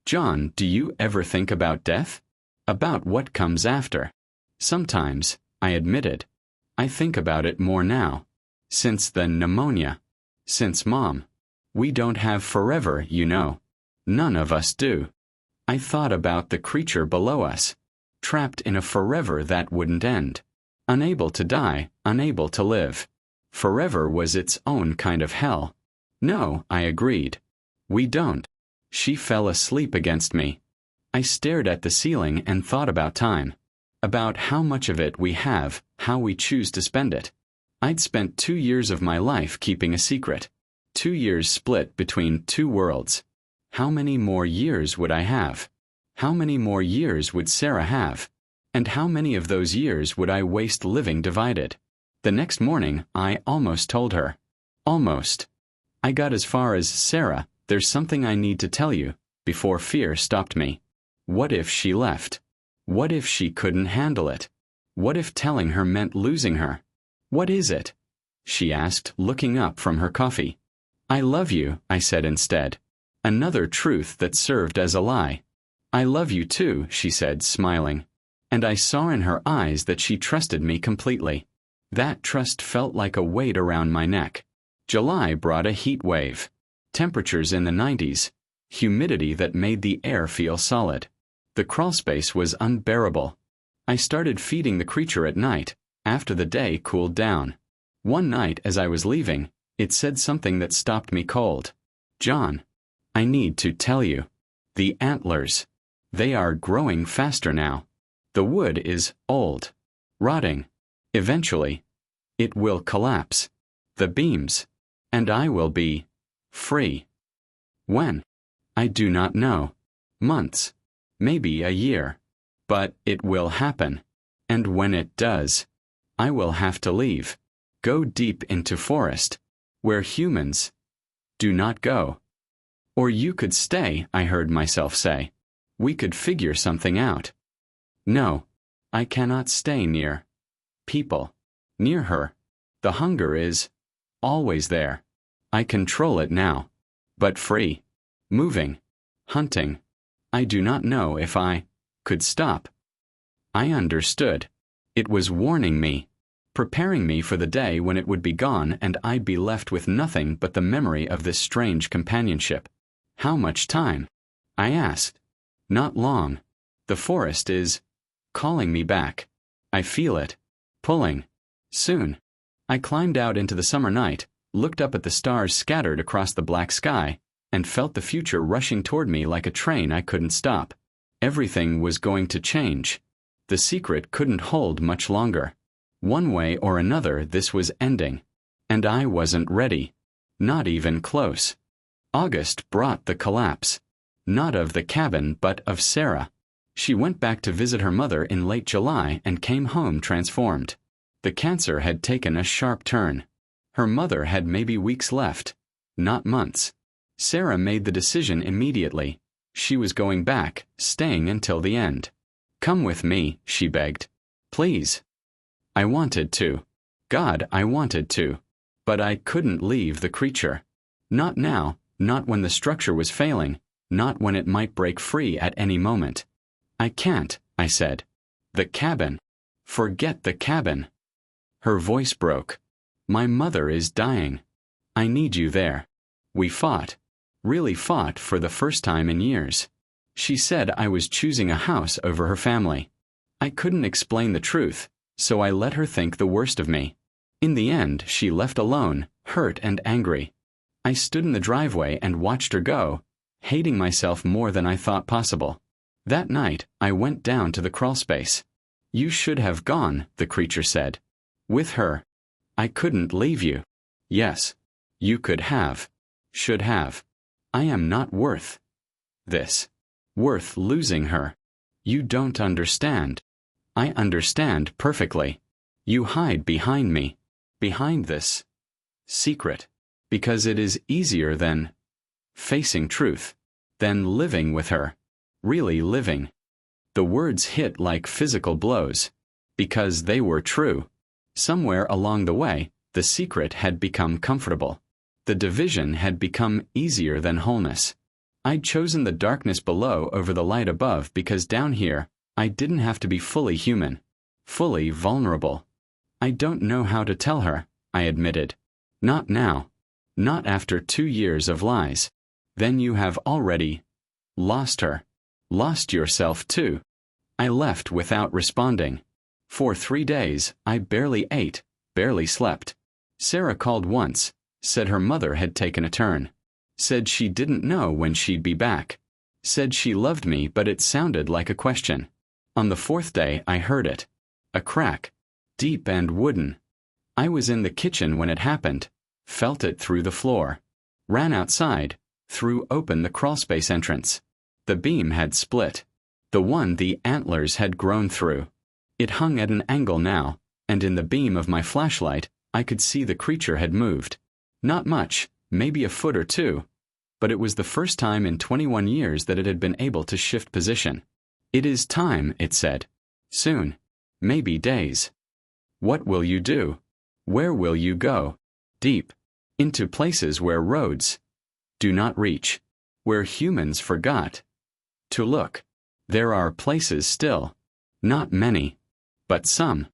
John, do you ever think about death? About what comes after? Sometimes, I admitted. I think about it more now. Since the pneumonia. Since Mom. We don't have forever, you know. None of us do. I thought about the creature below us. Trapped in a forever that wouldn't end. Unable to die, unable to live. Forever was its own kind of hell. No, I agreed. We don't. She fell asleep against me. I stared at the ceiling and thought about time. About how much of it we have, how we choose to spend it. I'd spent 2 years of my life keeping a secret. 2 years split between 2 worlds. How many more years would I have? How many more years would Sarah have? And how many of those years would I waste living divided? The next morning, I almost told her. Almost. I got as far as, "Sarah, there's something I need to tell you," before fear stopped me. What if she left? What if she couldn't handle it? What if telling her meant losing her? "What is it?" she asked, looking up from her coffee. "I love you," I said instead. Another truth that served as a lie. "I love you too," she said, smiling. And I saw in her eyes that she trusted me completely. That trust felt like a weight around my neck. July brought a heat wave. Temperatures in the 90s. Humidity that made the air feel solid. The crawlspace was unbearable. I started feeding the creature at night, after the day cooled down. One night as I was leaving, it said something that stopped me cold. "John, I need to tell you. The antlers. They are growing faster now. The wood is old. Rotting. Eventually, it will collapse. The beams. And I will be free." When? I do not know. Months. Maybe a year. But it will happen. And when it does, I will have to leave. Go deep into forest. Where humans do not go. Or you could stay, I heard myself say. We could figure something out. No, I cannot stay near people. Near her. The hunger is always there. I control it now. But free. Moving. Hunting. I do not know if I could stop. I understood. It was warning me. Preparing me for the day when it would be gone and I'd be left with nothing but the memory of this strange companionship. How much time? I asked. Not long. The forest is calling me back. I feel it. Pulling. Soon. I climbed out into the summer night, looked up at the stars scattered across the black sky, and felt the future rushing toward me like a train I couldn't stop. Everything was going to change. The secret couldn't hold much longer. One way or another this was ending. And I wasn't ready. Not even close. August brought the collapse. Not of the cabin but of Sarah. She went back to visit her mother in late July and came home transformed. The cancer had taken a sharp turn. Her mother had maybe weeks left, not months. Sarah made the decision immediately. She was going back, staying until the end. "Come with me," she begged. "Please." I wanted to. God, I wanted to. But I couldn't leave the creature. Not now, not when the structure was failing, not when it might break free at any moment. "I can't," I said. "The cabin. Forget the cabin." Her voice broke. "My mother is dying. I need you there." We fought. Really fought for the first time in years. She said I was choosing a house over her family. I couldn't explain the truth, so I let her think the worst of me. In the end, she left alone, hurt and angry. I stood in the driveway and watched her go, hating myself more than I thought possible. That night, I went down to the crawlspace. "You should have gone," the creature said. "With her. I couldn't leave you." Yes. You could have. Should have. I am not worth this. Worth losing her. You don't understand. I understand perfectly. You hide behind me. Behind this secret. Because it is easier than facing truth. Than living with her. Really living. The words hit like physical blows. Because they were true. Somewhere along the way, the secret had become comfortable. The division had become easier than wholeness. I'd chosen the darkness below over the light above because down here, I didn't have to be fully human. Fully vulnerable. "I don't know how to tell her," I admitted. "Not now. Not after 2 years of lies. Then you have already lost her. Lost yourself too." I left without responding. For 3 days, I barely ate, barely slept. Sarah called once, said her mother had taken a turn. Said she didn't know when she'd be back. Said she loved me, but it sounded like a question. On the 4th day, I heard it. A crack. Deep and wooden. I was in the kitchen when it happened. Felt it through the floor. Ran outside, threw open the crawlspace entrance. The beam had split. The one the antlers had grown through. It hung at an angle now, and in the beam of my flashlight, I could see the creature had moved. Not much, maybe a foot or two, but it was the first time in 21 years that it had been able to shift position. "It is time," it said. "Soon. Maybe days." "What will you do? Where will you go?" "Deep. Into places where roads do not reach. Where humans forgot to look. There are places still. Not many. But some."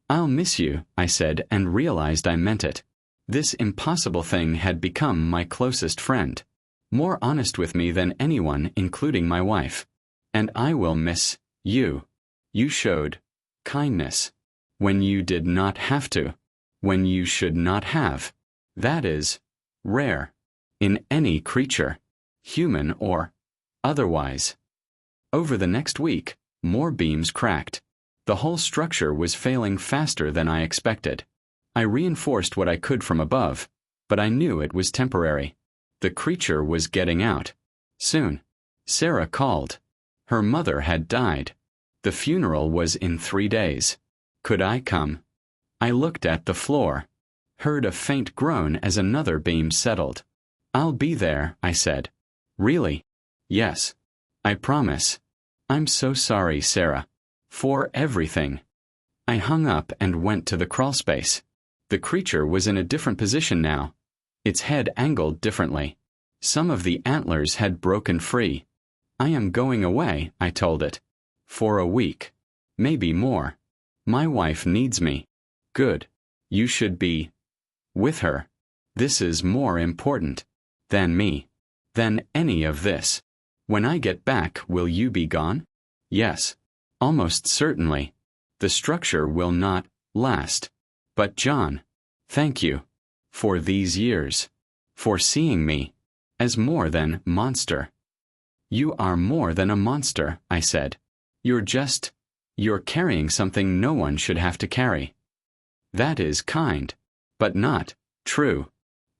"I'll miss you," I said, and realized I meant it. This impossible thing had become my closest friend. More honest with me than anyone, including my wife. "And I will miss you. You showed kindness. When you did not have to. When you should not have. That is rare. In any creature. Human or otherwise." Over the next week, more beams cracked. The whole structure was failing faster than I expected. I reinforced what I could from above, but I knew it was temporary. The creature was getting out. Soon. Sarah called. Her mother had died. The funeral was in 3 days. Could I come? I looked at the floor. Heard a faint groan as another beam settled. "I'll be there," I said. "Really?" "Yes. I promise. I'm so sorry, Sarah. For everything." I hung up and went to the crawlspace. The creature was in a different position now. Its head angled differently. Some of the antlers had broken free. "I am going away," I told it. "For a week. Maybe more. My wife needs me." "Good. You should be with her. This is more important than me. Than any of this. When I get back, will you be gone?" "Yes. Almost certainly. The structure will not last. But John, thank you. For these years. For seeing me as more than monster." "You are more than a monster," I said. You're carrying something no one should have to carry." "That is kind. But not true.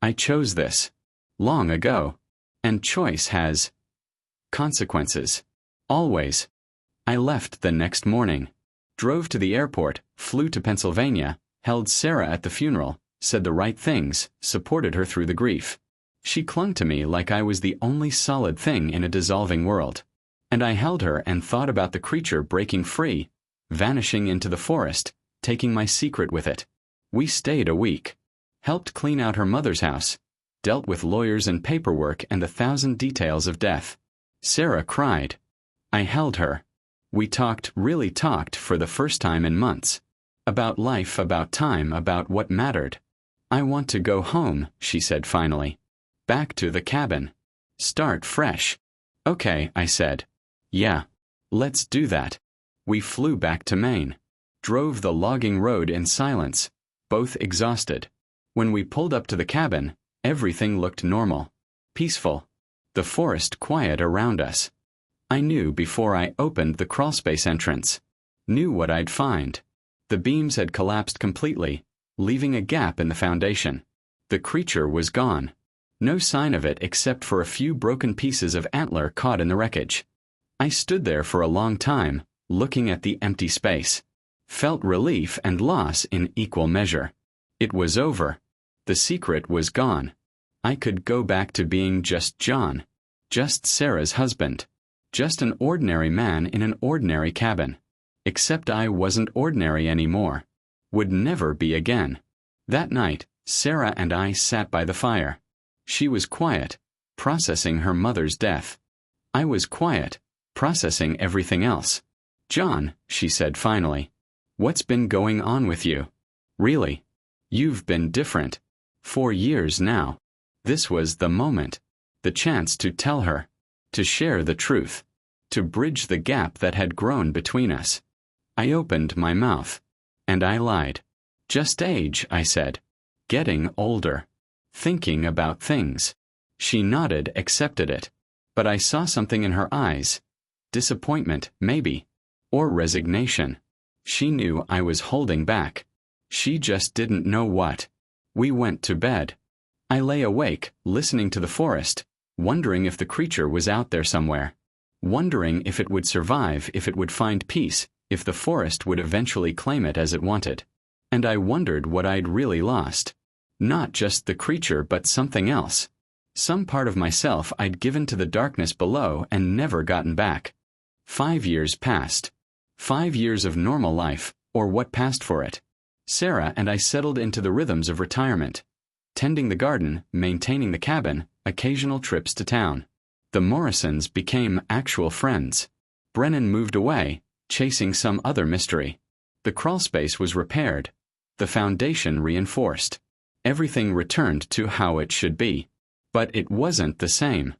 I chose this long ago. And choice has consequences. Always." I left the next morning. Drove to the airport, flew to Pennsylvania, held Sarah at the funeral, said the right things, supported her through the grief. She clung to me like I was the only solid thing in a dissolving world. And I held her and thought about the creature breaking free, vanishing into the forest, taking my secret with it. We stayed a week. Helped clean out her mother's house. Dealt with lawyers and paperwork and the 1,000 details of death. Sarah cried. I held her. We really talked for the first time in months. About life, about time, about what mattered. "I want to go home," she said finally. "Back to the cabin. Start fresh." "Okay," I said. "Yeah. Let's do that." We flew back to Maine. Drove the logging road in silence, both exhausted. When we pulled up to the cabin, everything looked normal. Peaceful. The forest quiet around us. I knew before I opened the crawlspace entrance. Knew what I'd find. The beams had collapsed completely, leaving a gap in the foundation. The creature was gone. No sign of it except for a few broken pieces of antler caught in the wreckage. I stood there for a long time, looking at the empty space. Felt relief and loss in equal measure. It was over. The secret was gone. I could go back to being just John. Just Sarah's husband. Just an ordinary man in an ordinary cabin. Except I wasn't ordinary anymore. Would never be again. That night, Sarah and I sat by the fire. She was quiet, processing her mother's death. I was quiet, processing everything else. "John," she said finally, "what's been going on with you? Really? You've been different. 4 years now." This was the moment. The chance to tell her. To share the truth. To bridge the gap that had grown between us. I opened my mouth. And I lied. "Just age," I said. "Getting older. Thinking about things." She nodded, accepted it. But I saw something in her eyes. Disappointment, maybe. Or resignation. She knew I was holding back. She just didn't know what. We went to bed. I lay awake, listening to the forest, wondering if the creature was out there somewhere. wondering if it would survive, if it would find peace, if the forest would eventually claim it as it wanted. And I wondered what I'd really lost. Not just the creature, but something else. Some part of myself I'd given to the darkness below and never gotten back. 5 years passed. 5 years of normal life, or what passed for it. Sarah and I settled into the rhythms of retirement. Tending the garden, maintaining the cabin, occasional trips to town. The Morrisons became actual friends. Brennan moved away, chasing some other mystery. The crawlspace was repaired. The foundation reinforced. Everything returned to how it should be. But it wasn't the same.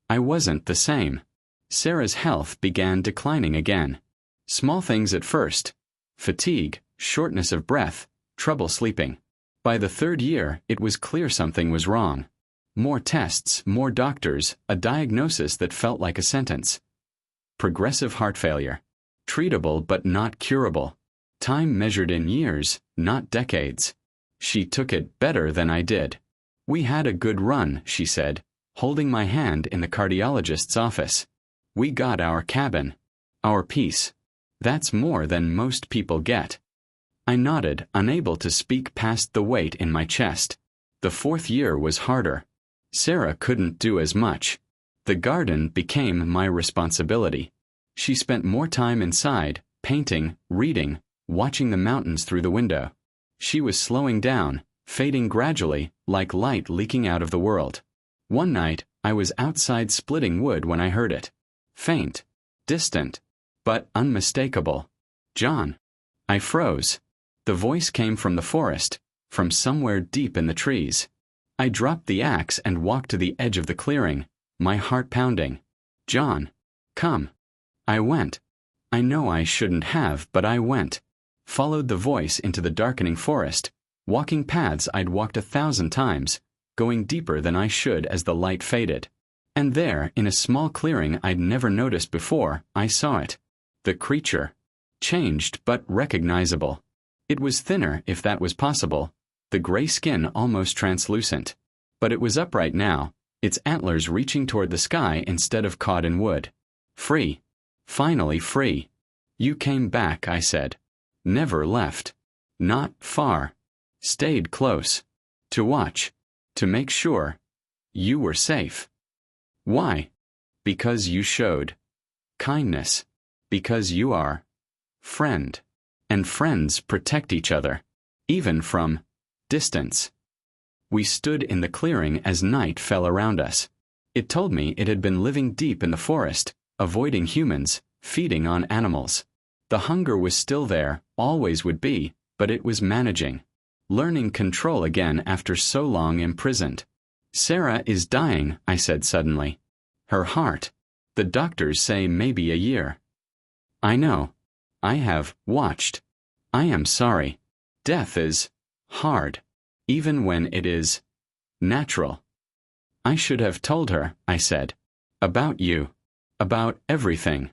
I wasn't the same. Sarah's health began declining again. Small things at first. Fatigue, shortness of breath, trouble sleeping. By the 3rd year, it was clear something was wrong. More tests, more doctors, a diagnosis that felt like a sentence. Progressive heart failure. Treatable but not curable. Time measured in years, not decades. She took it better than I did. We had a good run, she said, holding my hand in the cardiologist's office. We got our cabin. Our peace. That's more than most people get. I nodded, unable to speak past the weight in my chest. The 4th year was harder. Sarah couldn't do as much. The garden became my responsibility. She spent more time inside, painting, reading, watching the mountains through the window. She was slowing down, fading gradually, like light leaking out of the world. One night, I was outside splitting wood when I heard it. Faint, distant, but unmistakable. John. I froze. The voice came from the forest, from somewhere deep in the trees. I dropped the axe and walked to the edge of the clearing, my heart pounding. John. Come. I went. I know I shouldn't have, but I went. Followed the voice into the darkening forest, walking paths I'd walked 1,000 times, going deeper than I should as the light faded. And there, in a small clearing I'd never noticed before, I saw it. The creature. Changed but recognizable. It was thinner, if that was possible, the gray skin almost translucent. But it was upright now, its antlers reaching toward the sky instead of caught in wood. Free. Finally free. You came back, I said. Never left. Not far. Stayed close. To watch. To make sure. You were safe. Why? Because you showed kindness. Because you are friend. And friends protect each other. Even from distance. We stood in the clearing as night fell around us. It told me it had been living deep in the forest, avoiding humans, feeding on animals. The hunger was still there, always would be, but it was managing. Learning control again after so long imprisoned. Sarah is dying, I said suddenly. Her heart. The doctors say maybe a year. I know. I have watched. I am sorry. Death is hard, even when it is natural. I should have told her, I said. About you. About everything.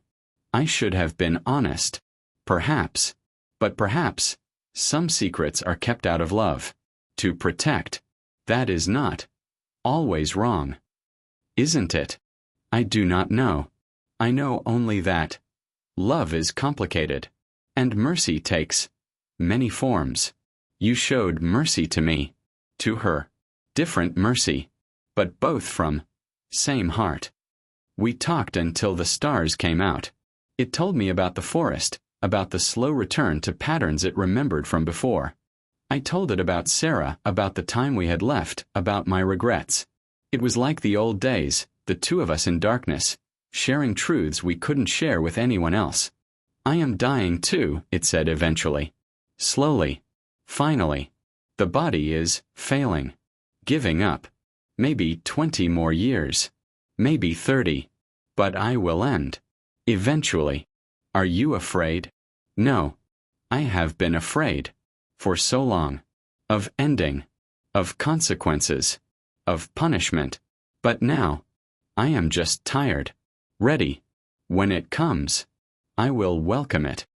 I should have been honest. Perhaps. But perhaps, some secrets are kept out of love. To protect. That is not always wrong. Isn't it? I do not know. I know only that love is complicated. And mercy takes many forms. You showed mercy to me. To her. Different mercy. But both from same heart. We talked until the stars came out. It told me about the forest, about the slow return to patterns it remembered from before. I told it about Sarah, about the time we had left, about my regrets. It was like the old days, the two of us in darkness, sharing truths we couldn't share with anyone else. I am dying too, it said eventually. Slowly. Finally. The body is failing. Giving up. Maybe 20 more years. Maybe 30. But I will end. Eventually. Are you afraid? No. I have been afraid. For so long. Of ending. Of consequences. Of punishment. But now. I am just tired. Ready. When it comes. I will welcome it.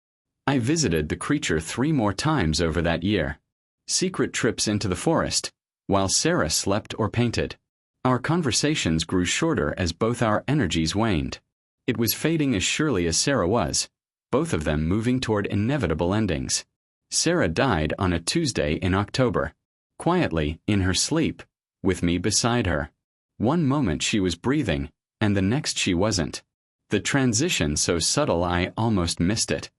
I visited the creature 3 more times over that year. Secret trips into the forest, while Sarah slept or painted. Our conversations grew shorter as both our energies waned. It was fading as surely as Sarah was, both of them moving toward inevitable endings. Sarah died on a Tuesday in October, quietly, in her sleep, with me beside her. One moment she was breathing, and the next she wasn't. The transition so subtle I almost missed it.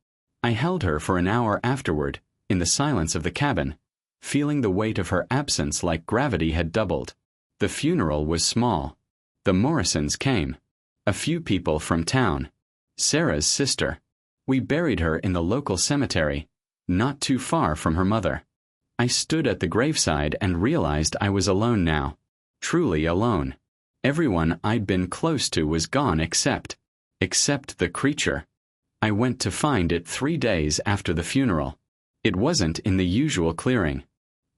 I held her for an hour afterward, in the silence of the cabin, feeling the weight of her absence like gravity had doubled. The funeral was small. The Morrisons came. A few people from town. Sarah's sister. We buried her in the local cemetery, not too far from her mother. I stood at the graveside and realized I was alone now. Truly alone. Everyone I'd been close to was gone except the creature. I went to find it 3 days after the funeral. It wasn't in the usual clearing.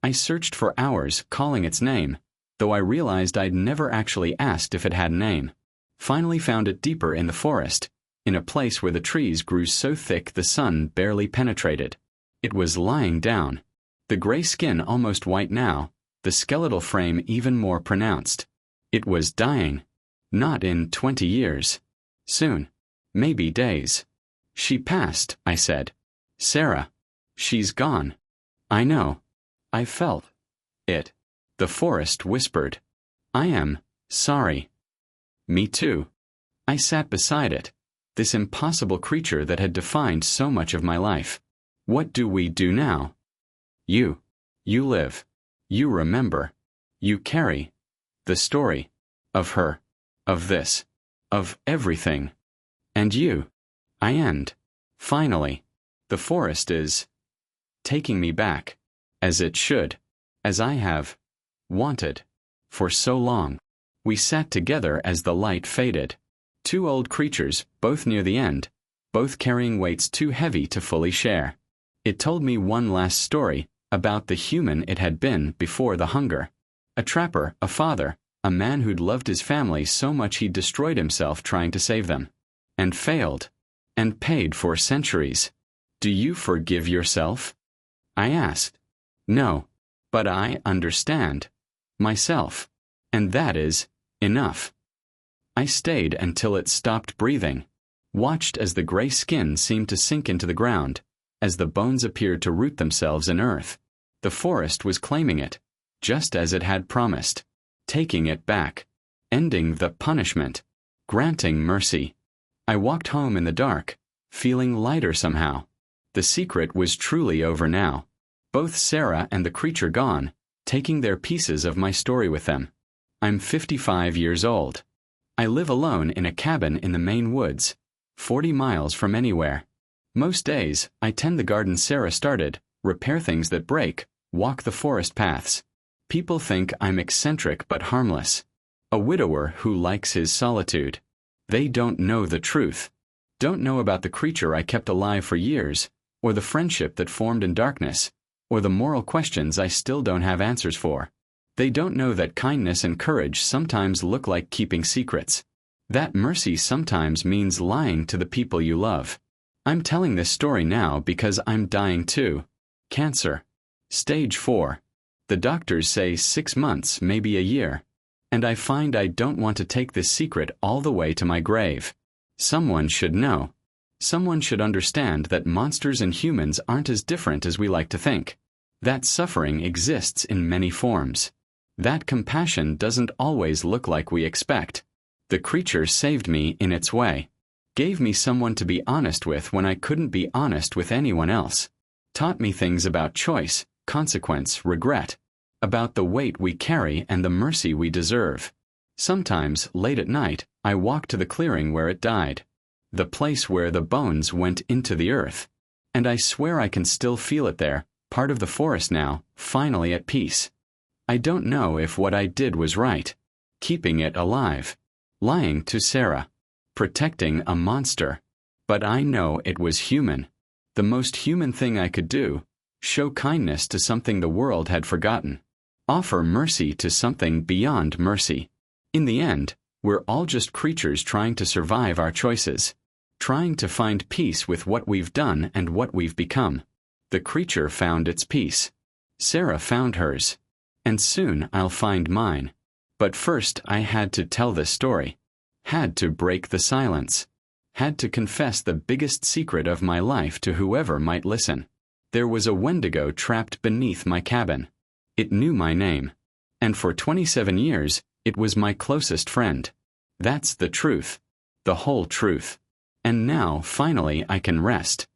I searched for hours, calling its name, though I realized I'd never actually asked if it had a name. Finally found it deeper in the forest, in a place where the trees grew so thick the sun barely penetrated. It was lying down. The gray skin almost white now, the skeletal frame even more pronounced. It was dying. Not in 20 years. Soon. Maybe days. She passed, I said. Sarah. She's gone. I know. I felt it. The forest whispered. I am sorry. Me too. I sat beside it, this impossible creature that had defined so much of my life. What do we do now? You live. You remember. You carry the story of her, of this, of everything. And you. I end. Finally. The forest is taking me back, as it should, as I have wanted, for so long. We sat together as the light faded. 2 old creatures, both near the end, both carrying weights too heavy to fully share. It told me one last story, about the human it had been before the hunger. A trapper, a father, a man who'd loved his family so much he'd destroyed himself trying to save them. And failed. And paid for centuries. Do you forgive yourself? I asked. No. But I understand. Myself. And that is enough. I stayed until it stopped breathing. Watched as the gray skin seemed to sink into the ground, as the bones appeared to root themselves in earth. The forest was claiming it, just as it had promised. Taking it back. Ending the punishment. Granting mercy. I walked home in the dark, feeling lighter somehow. The secret was truly over now. Both Sarah and the creature gone, taking their pieces of my story with them. I'm 55 years old. I live alone in a cabin in the Maine woods, 40 miles from anywhere. Most days, I tend the garden Sarah started, repair things that break, walk the forest paths. People think I'm eccentric but harmless. A widower who likes his solitude. They don't know the truth. Don't know about the creature I kept alive for years, or the friendship that formed in darkness, or the moral questions I still don't have answers for. They don't know that kindness and courage sometimes look like keeping secrets. That mercy sometimes means lying to the people you love. I'm telling this story now because I'm dying too. Cancer. Stage 4. The doctors say 6 months, maybe a year. And I find I don't want to take this secret all the way to my grave. Someone should know. Someone should understand that monsters and humans aren't as different as we like to think. That suffering exists in many forms. That compassion doesn't always look like we expect. The creature saved me in its way. Gave me someone to be honest with when I couldn't be honest with anyone else. Taught me things about choice, consequence, regret. About the weight we carry and the mercy we deserve. Sometimes, late at night, I walk to the clearing where it died. The place where the bones went into the earth. And I swear I can still feel it there, part of the forest now, finally at peace. I don't know if what I did was right. Keeping it alive. Lying to Sarah. Protecting a monster. But I know it was human. The most human thing I could do. Show kindness to something the world had forgotten. Offer mercy to something beyond mercy. In the end, we're all just creatures trying to survive our choices. Trying to find peace with what we've done and what we've become. The creature found its peace. Sarah found hers. And soon I'll find mine. But first I had to tell this story. Had to break the silence. had to confess the biggest secret of my life to whoever might listen. There was a Wendigo trapped beneath my cabin. It knew my name. And for 27 years, it was my closest friend. That's the truth. The whole truth. And now, finally, I can rest.